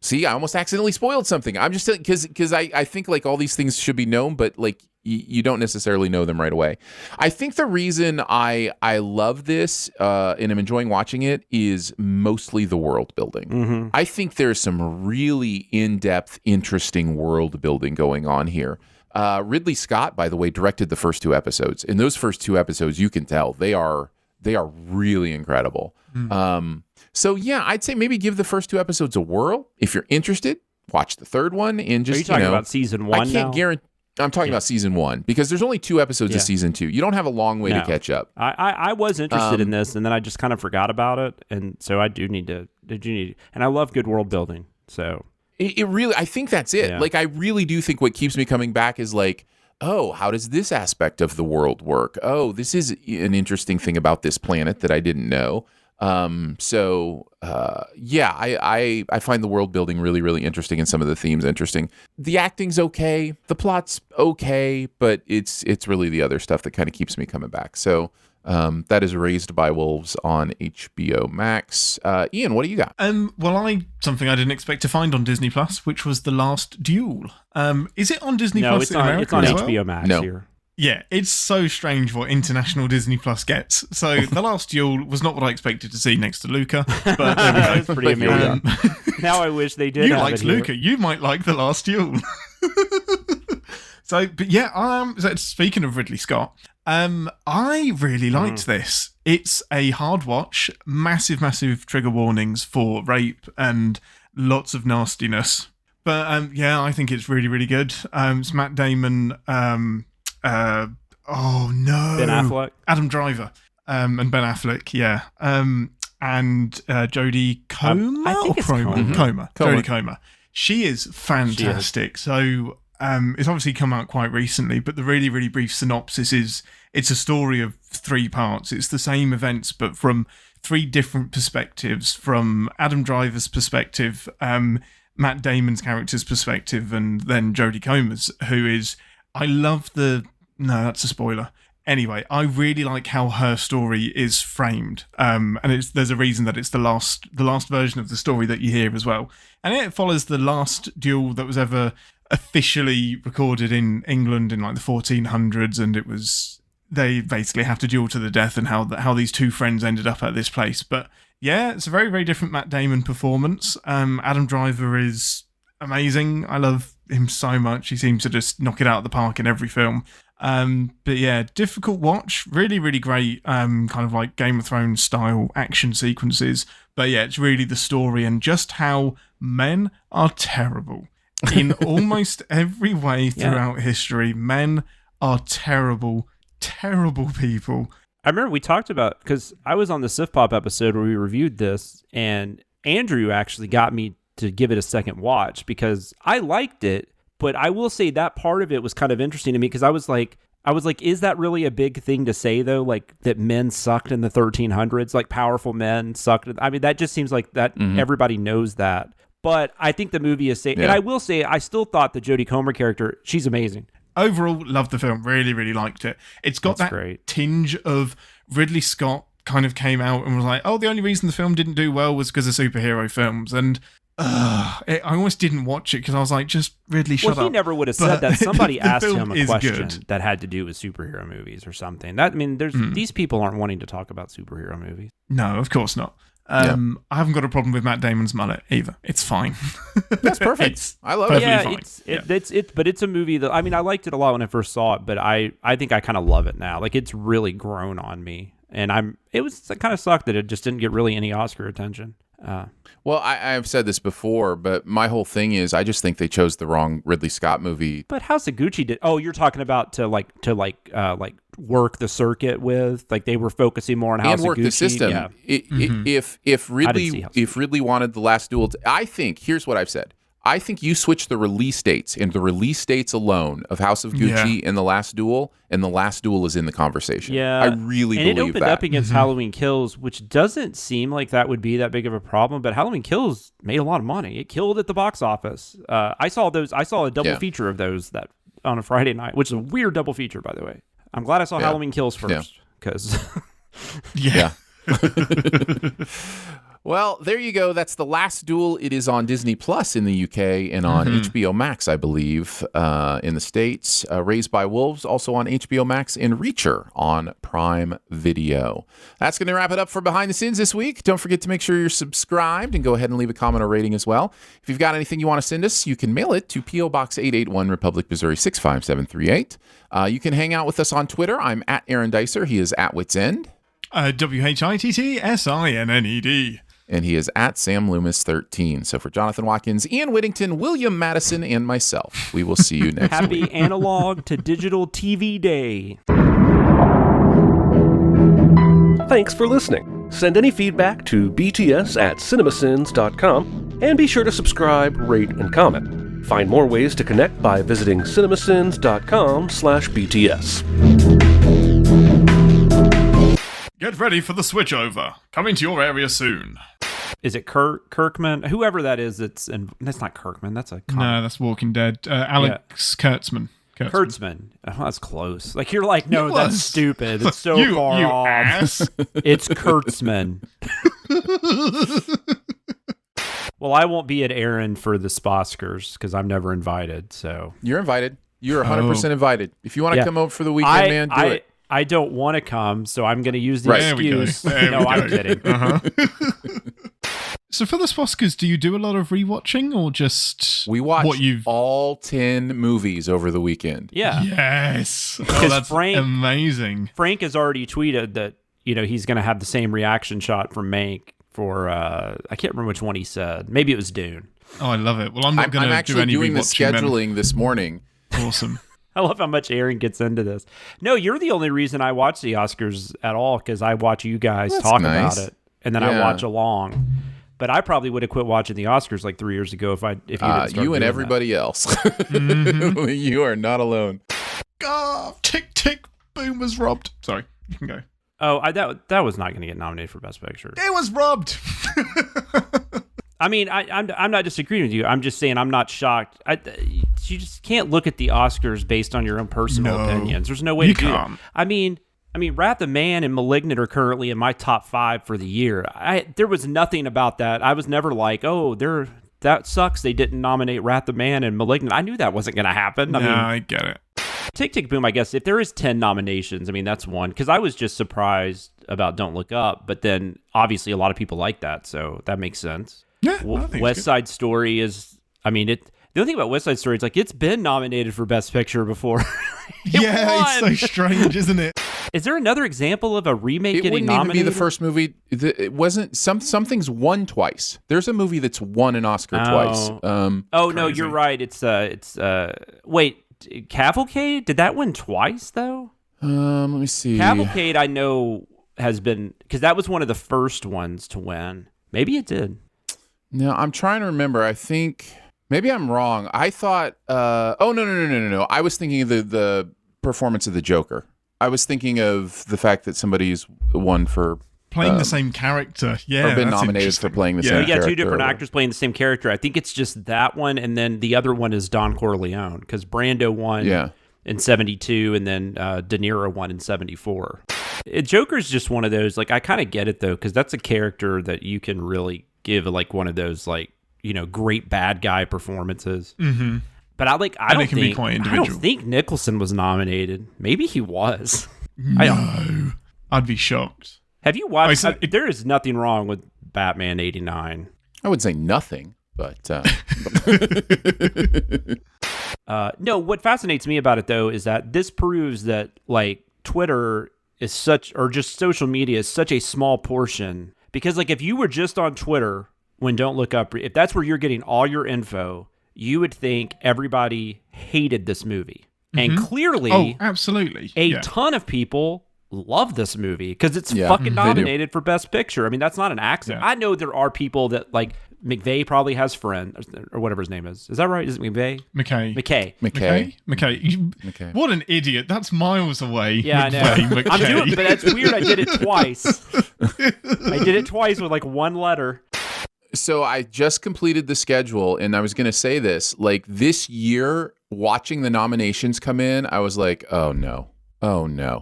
see, I almost accidentally spoiled something. I'm just because I think like all these things should be known, but like you don't necessarily know them right away. I think the reason I love this and I'm enjoying watching it is mostly the world building. Mm-hmm. I think there's some really in-depth, interesting world building going on here. Ridley Scott, by the way, directed the first 2 episodes. In those first 2 episodes, you can tell they are really incredible. Mm. So yeah, I'd say maybe give the first 2 episodes a whirl. If you're interested, watch the 3rd one and just, Are you talking about season 1 I can't guarantee. I'm talking about season 1 because there's only 2 episodes of season 2. You don't have a long way to catch up. I was interested in this, and then I just kind of forgot about it, and so I do need to. And I love good world building. So it really, I think that's it. Yeah. Like I really do think what keeps me coming back is like, oh, how does this aspect of the world work? Oh, this is an interesting thing about this planet that I didn't know. I find the world building really, really interesting and some of the themes interesting. The acting's okay, the plot's okay, but it's really the other stuff that kind of keeps me coming back. So that is Raised by Wolves on HBO Max. Ian, what do you got? Something I didn't expect to find on Disney Plus, which was The Last Duel. Is it on Disney Plus in America? It's on as HBO Max here. Yeah, it's so strange what international Disney Plus gets. So The Last Duel was not what I expected to see next to Luca, but there we go. That's pretty amazing. Now I wish they did. You liked Luca. You might like The Last Duel. So speaking of Ridley Scott, I really liked this. It's a hard watch, massive, massive trigger warnings for rape and lots of nastiness. But I think it's really, really good. It's Matt Damon. Ben Affleck, Adam Driver, and Ben Affleck, yeah, and Jodie Comer, I think it's Comer. Jodie Comer. She is fantastic. So it's obviously come out quite recently, but the really, really brief synopsis is it's a story of 3 parts. It's the same events, but from 3 different perspectives: from Adam Driver's perspective, Matt Damon's character's perspective, and then Jodie Comer's, who is. No, that's a spoiler. Anyway, I really like how her story is framed, and there's a reason that it's the last version of the story that you hear as well. And it follows the last duel that was ever officially recorded in England in like the 1400s, and it was they basically have to duel to the death, and how these 2 friends ended up at this place. But yeah, it's a very, very different Matt Damon performance. Adam Driver is amazing. I love him so much. He seems to just knock it out of the park in every film. But yeah, difficult watch, really, really great, kind of like Game of Thrones style action sequences. But yeah, it's really the story and just how men are terrible in almost every way throughout history. Men are terrible, terrible people. I remember we talked about, because I was on the Sif Pop episode where we reviewed this, and Andrew actually got me to give it a second watch because I liked it. But I will say that part of it was kind of interesting to me because I was like, is that really a big thing to say though? Like that men sucked in the 1300s, like powerful men sucked. I mean, that just seems like that everybody knows that. But I think the movie is saying, and I will say, I still thought the Jodie Comer character, she's amazing. Overall, loved the film. Really, really liked it. It's got that great tinge of Ridley Scott kind of came out and was like, oh, the only reason the film didn't do well was because of superhero films. And I almost didn't watch it because I was like, just Ridley, shut up. Well, he never would have said that. Somebody asked him a question that had to do with superhero movies or something. These people aren't wanting to talk about superhero movies. No, of course not. I haven't got a problem with Matt Damon's mullet either. It's fine. That's perfect. I love it. Yeah, but it's a movie that, I mean, I liked it a lot when I first saw it, but I think I kind of love it now. Like, it's really grown on me. And it kind of sucked that it just didn't get really any Oscar attention. Well, I've said this before, but my whole thing is I just think they chose the wrong Ridley Scott movie. But House of Gucci did. Oh, you're talking about to work the circuit with, like they were focusing more on House of Gucci. And work the system. Yeah. If Ridley wanted The Last Duel, I think here's what I've said. I think you switch the release dates and the release dates alone of House of Gucci and The Last Duel, and The Last Duel is in the conversation. Yeah, I really believe that. And it opened up against Halloween Kills, which doesn't seem like that would be that big of a problem, but Halloween Kills made a lot of money. It killed at the box office. I saw a double feature of those that on a Friday night, which is a weird double feature, by the way. I'm glad I saw Halloween Kills first because Well, there you go. That's The Last Duel. It is on Disney Plus in the UK and on HBO Max, I believe, in the States. Raised by Wolves, also on HBO Max, and Reacher on Prime Video. That's going to wrap it up for Behind the Scenes this week. Don't forget to make sure you're subscribed and go ahead and leave a comment or rating as well. If you've got anything you want to send us, you can mail it to P.O. Box 881, Republic, Missouri 65738. You can hang out with us on Twitter. I'm at Aaron Dicer. He is at Wits End. WHITTSINNED. And he is at Sam Loomis 13. So for Jonathan Watkins, Ian Whittington, William Madison, and myself, we will see you next week. Happy analog to digital TV day. Thanks for listening. Send any feedback to bts@cinemasins.com and be sure to subscribe, rate, and comment. Find more ways to connect by visiting cinemasins.com/BTS. Get ready for the switchover. Coming to your area soon. Is it Kirkman? Whoever that is, that's not Kirkman. That's a No, that's Walking Dead. Alex Kurtzman. Kurtzman. Oh, that's close. Like, you're like, no, that's stupid. It's so you far off. Ass. It's Kurtzman. Well, I won't be at Aaron for the Sposkers because I'm never invited. So you're invited. You're 100% invited. If you want to come over for the weekend, man, do it. I don't want to come, so I'm going to use the excuse. I'm kidding. So for the Sposkers, do you do a lot of rewatching or just we watch all 10 movies over the weekend? Yeah. Yes. Oh, that's amazing. Frank has already tweeted that he's going to have the same reaction shot from Mank for I can't remember which one he said. Maybe it was Dune. Oh, I love it. Well, I'm not going to do any rewatching. I'm actually doing the scheduling this morning. Awesome. I love how much Aaron gets into this. No, you're the only reason I watch the Oscars at all because I watch you guys talk about it, and then I watch along. But I probably would have quit watching the Oscars like 3 years ago if you didn't start you and everybody else. Mm-hmm. You are not alone. Tick, tick, boom was robbed. Sorry, you can go. Oh, that was not going to get nominated for Best Picture. It was robbed. I mean, I'm not disagreeing with you. I'm just saying I'm not shocked. You just can't look at the Oscars based on your own personal opinions. There's no way to do that. I mean, Wrath of Man and Malignant are currently in my top 5 for the year. There was nothing about that. I was never like, that sucks. They didn't nominate Wrath of Man and Malignant. I knew that wasn't going to happen. I get it. Tick, Tick, Boom, I guess, if there is 10 nominations, that's one. Because I was just surprised about Don't Look Up. But then, obviously, a lot of people like that. So that makes sense. Yeah, West Side Story is, the only thing about West Side Story is like it's been nominated for Best Picture before. It's so strange, isn't it? Is there another example of a remake getting wouldn't nominated? Even be the first movie. It wasn't. Something's won twice. There's a movie that's won an Oscar twice. No, you're right. It's wait, Cavalcade? Did that win twice though? Let me see. Cavalcade, I know has been because that was one of the first ones to win. Maybe it did. No, I'm trying to remember. I think maybe I'm wrong. I thought. No. I was thinking of the performance of the Joker. I was thinking of the fact that somebody's won for playing the same character. Yeah, or been nominated for playing the same character. Yeah, 2 different actors playing the same character. I think it's just that one, and then the other one is Don Corleone because Brando won in 72, and then De Niro won in 74. Joker's just one of those. Like I kind of get it though because that's a character that you can really give like one of those like great bad guy performances. Mm-hmm. But I don't think Nicholson was nominated. Maybe he was. No, I'd be shocked. Have you watched? There is nothing wrong with Batman 89. I would say nothing, but no. What fascinates me about it though is that this proves that like Twitter is such, or just social media is such a small portion. Because like if you were just on Twitter when Don't Look Up, if that's where you're getting all your info, you would think everybody hated this movie. Mm-hmm. And clearly, absolutely, a ton of people love this movie because it's fucking nominated for Best Picture. That's not an accident. I know there are people that like McVeigh probably has friends or whatever his name is. Is that right? Is it McVeigh? McKay. What an idiot! That's miles away. Yeah, McVeigh, I know. But that's weird. I did it twice. I did it twice with like one letter. So I just completed the schedule, and I was going to say this. Like this year, watching the nominations come in, I was like, oh no.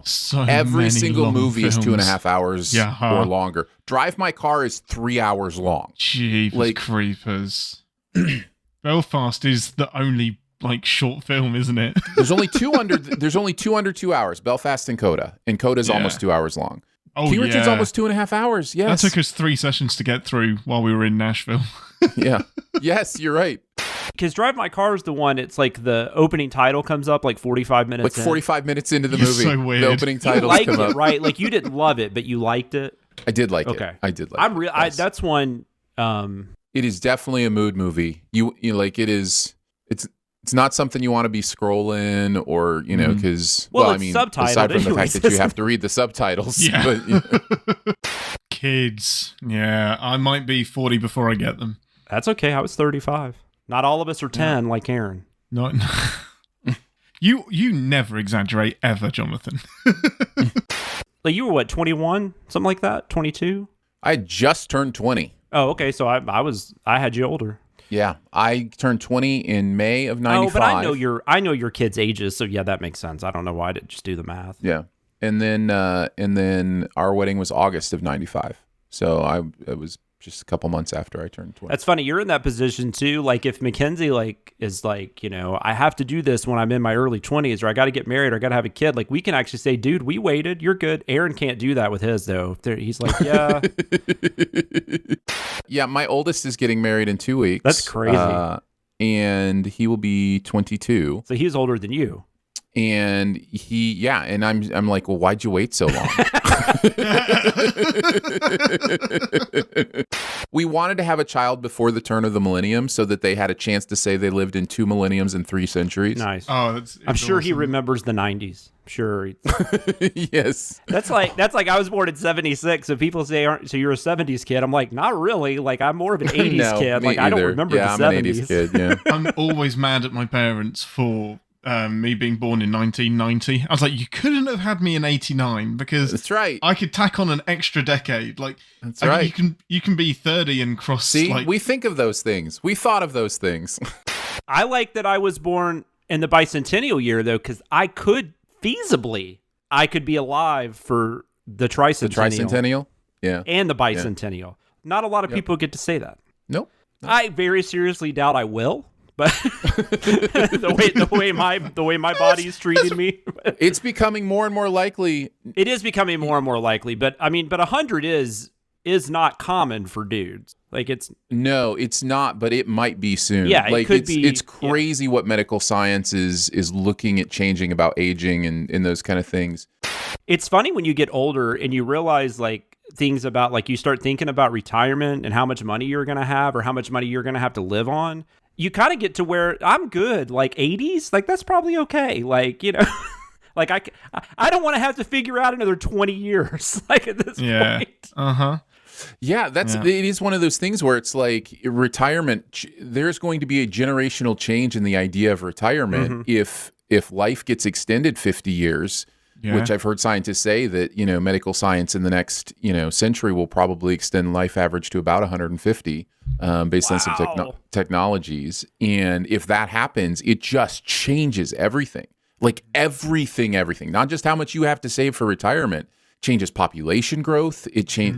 So every single movie films. is 2.5 hours or longer. Drive My Car is 3 hours long. Jeepers creepers. Belfast is the only like short film, isn't it? There's only two under 2 hours. Belfast and Coda. And Coda's almost 2 hours long. Oh, King Richard's almost 2.5 hours. Yes. That took us 3 sessions to get through while we were in Nashville. Yeah. Yes, you're right. Because Drive My Car is the one, it's like the opening title comes up like 45 minutes Like 45 minutes into the movie. So weird. The opening titles liked come it, up. right? Like you didn't love it, but you liked it. I did like it. Okay. I did like it. Yes. That's one. It is definitely a mood movie. You like it is. It's not something you want to be scrolling or because subtitled aside from the anyways, fact that you have to read the subtitles. Yeah. But, Kids. Yeah, I might be 40 before I get them. That's okay. I was 35. Not all of us are 10 like Aaron. Not. You never exaggerate ever, Jonathan. Like you were what, 21, something like that, 22? I had just turned 20. Oh, okay. So I had you older. Yeah, I turned 20 in May of 95. Oh, but I know your kids' ages, so yeah, that makes sense. I don't know why I didn't just do the math. Yeah, and then our wedding was August of 95. So it was just a couple months after I turned 20. That's funny. You're in that position too. Like if Mackenzie is I have to do this when I'm in my early 20s, or I got to get married, or I got to have a kid. Like we can actually say, dude, we waited. You're good. Aaron can't do that with his though. He's like, yeah. Yeah, my oldest is getting married in 2 weeks. That's crazy. And he will be 22. So he's older than you. And and I'm like, well, why'd you wait so long? We wanted to have a child before the turn of the millennium so that they had a chance to say they lived in 2 millenniums and 3 centuries. Nice. Oh, I'm sure awesome. he remembers the 90s. Sure. Yes. That's like I was born in 76. So people say, so you're a 70s kid. I'm like, not really. Like I'm more of an 80s kid. Like I don't remember the 70s. I'm an 80s kid, yeah. I'm always mad at my parents for me being born in 1990. I was like, you couldn't have had me in 89 because that's right. I could tack on an extra decade. Like that's right. You can be 30 and cross. See, we think of those things. We thought of those things. I like that I was born in the bicentennial year though, because I could be alive for the tricentennial. The tricentennial, yeah, and the bicentennial. Yeah. Not a lot of people get to say that. Nope. I very seriously doubt I will. But the way my body's treating me, it's becoming more and more likely. It is becoming more and more likely, but 100 is not common for dudes. Like it's not, but it might be soon. Yeah, like it could be. It's crazy what medical science is looking at changing about aging and those kind of things. It's funny when you get older and you realize like things about like you start thinking about retirement and how much money you're going to have or how much money you're going to have to live on. You kind of get to where I'm good, like 80s, like that's probably okay. Like, like I don't want to have to figure out another 20 years like at this point. Uh-huh. Yeah, it is one of those things where it's like retirement. There's going to be a generational change in the idea of retirement if life gets extended 50 years, which I've heard scientists say that, medical science in the next, century will probably extend life average to about 150 based on some technologies. And if that happens, it just changes everything. Like everything, not just how much you have to save for retirement, changes population growth. It change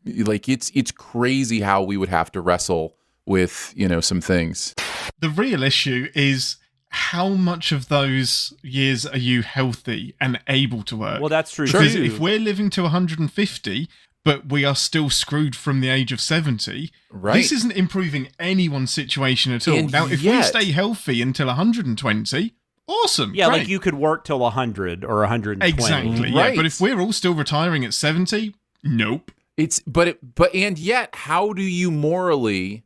it's crazy how we would have to wrestle with, some things. The real issue is how much of those years are you healthy and able to work? Well, that's true. Because if we're living to 150, but we are still screwed from the age of 70, this isn't improving anyone's situation at all. Now, if we stay healthy until 120, awesome. Yeah, great. like you could work till 100 or 120. Exactly. Right. Yeah, but if we're all still retiring at 70, nope. And yet, how do you morally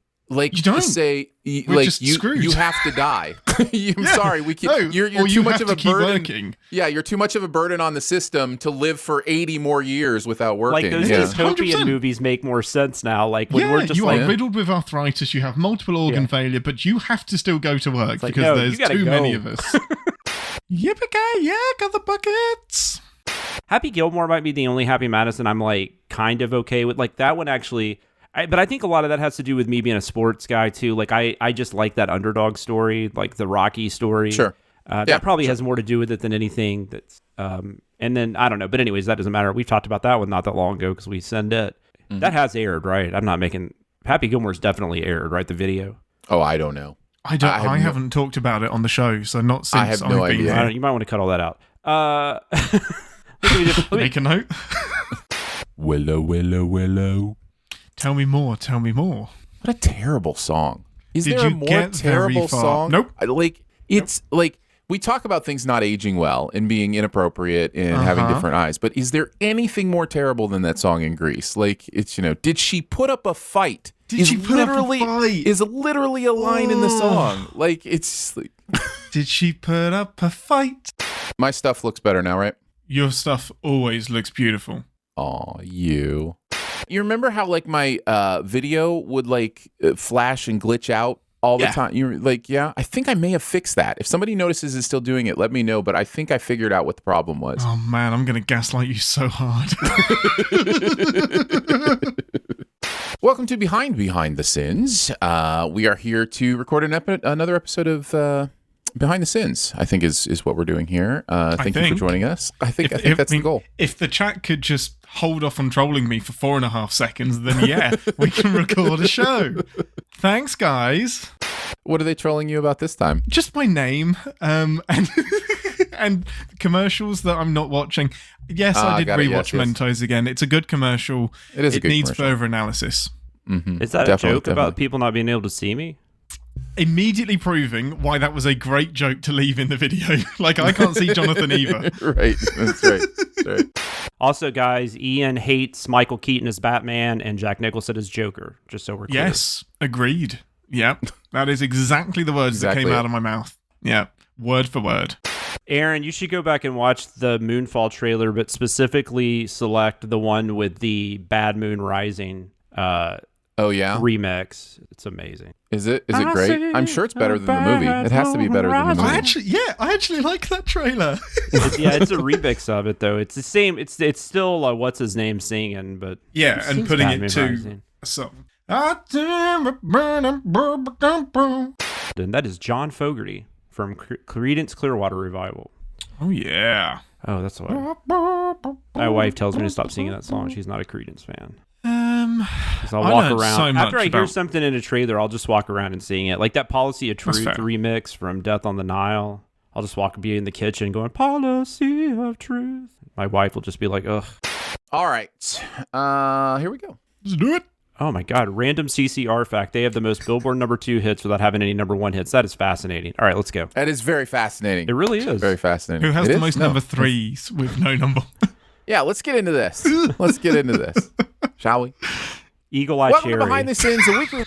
say screwed. You have to die? I'm sorry, we can't. You're too much of a burden. Working. Yeah, you're too much of a burden on the system to live for 80 more years without working. Like those dystopian movies make more sense now. Like when we're just you are riddled with arthritis, you have multiple organ failure, but you have to still go to work because there's too many of us. Yippee-ki-yay, got the buckets. Happy Gilmore might be the only Happy Madison I'm like kind of okay with. Like that one actually. But I think a lot of that has to do with me being a sports guy too. Like I just like that underdog story, like the Rocky story. Sure. That probably has more to do with it than anything that's, and then I don't know. But anyways, that doesn't matter. We've talked about that one not that long ago because we send it. Mm-hmm. That has aired, right? I'm not making Happy Gilmore's definitely aired, right? The video. Oh, I don't know. I haven't talked about it on the show, so not since I have no idea. You might want to cut all that out. Make a note. Willow. Tell me more. What a terrible song. Is Did there a you more get terrible very far? song? Nope. Like we talk about things not aging well and being inappropriate and having different eyes, but is there anything more terrible than that song in Grease? Like it's, did she put up a fight? Is literally a line in the song. Like it's like Did she put up a fight? My stuff looks better now, right? Your stuff always looks beautiful. Aw, you. You remember how like my video would like flash and glitch out all the time. You're like, yeah, I think I may have fixed that. If somebody notices is still doing it, let me know. But I think I figured out what the problem was. Oh man, I'm gonna gaslight you so hard. Welcome to Behind the Sins. We are here to record another episode of Behind the Sins, I think is what we're doing here. Thank you for joining us. I think that's the goal. If the chat could just hold off on trolling me for 4.5 seconds, then yeah, we can record a show. Thanks, guys. What are they trolling you about this time? Just my name, and commercials that I'm not watching. Yes, I did rewatch Mentos again. It's a good commercial. It is a good needs commercial. Further analysis. Mm-hmm. Is that a joke about people not being able to see me? Immediately proving why that was a great joke to leave in the video. Like, I can't see Jonathan either. Right, that's right. That's right. Also, guys, Ian hates Michael Keaton as Batman and Jack Nicholson as Joker, just so we're clear. Yes, agreed. Yep, that is exactly the words that came out of my mouth. Yep, word for word. Aaron, you should go back and watch the Moonfall trailer, but specifically select the one with the Bad Moon Rising remix. It's amazing. Is it great? I'm sure it's better than the movie. It has to be better than the movie. I actually like that trailer. It's a remix of it though. It's the same. It's still what's his name singing, but and putting it to a song. And that is John Fogerty from Creedence Clearwater Revival. Oh yeah. Oh, that's why. My wife tells me to stop singing that song. She's not a Creedence fan. I'll walk around after I hear something in a trailer. I'll just walk around and sing it, like that Policy of Truth remix from Death on the Nile. I'll just be in the kitchen going Policy of Truth. My wife will just be like, ugh. All right, here we go. Let's do it. Oh my God, random CCR fact. They have the most Billboard #2 hits without having any #1 hits. That is fascinating. All right, let's go. That is very fascinating. It really is. Very fascinating. Who has the most #3s with no number? Yeah, let's get into this. Shall we? Eagle Eye Welcome Cherry. to Behind the Sins, a weekly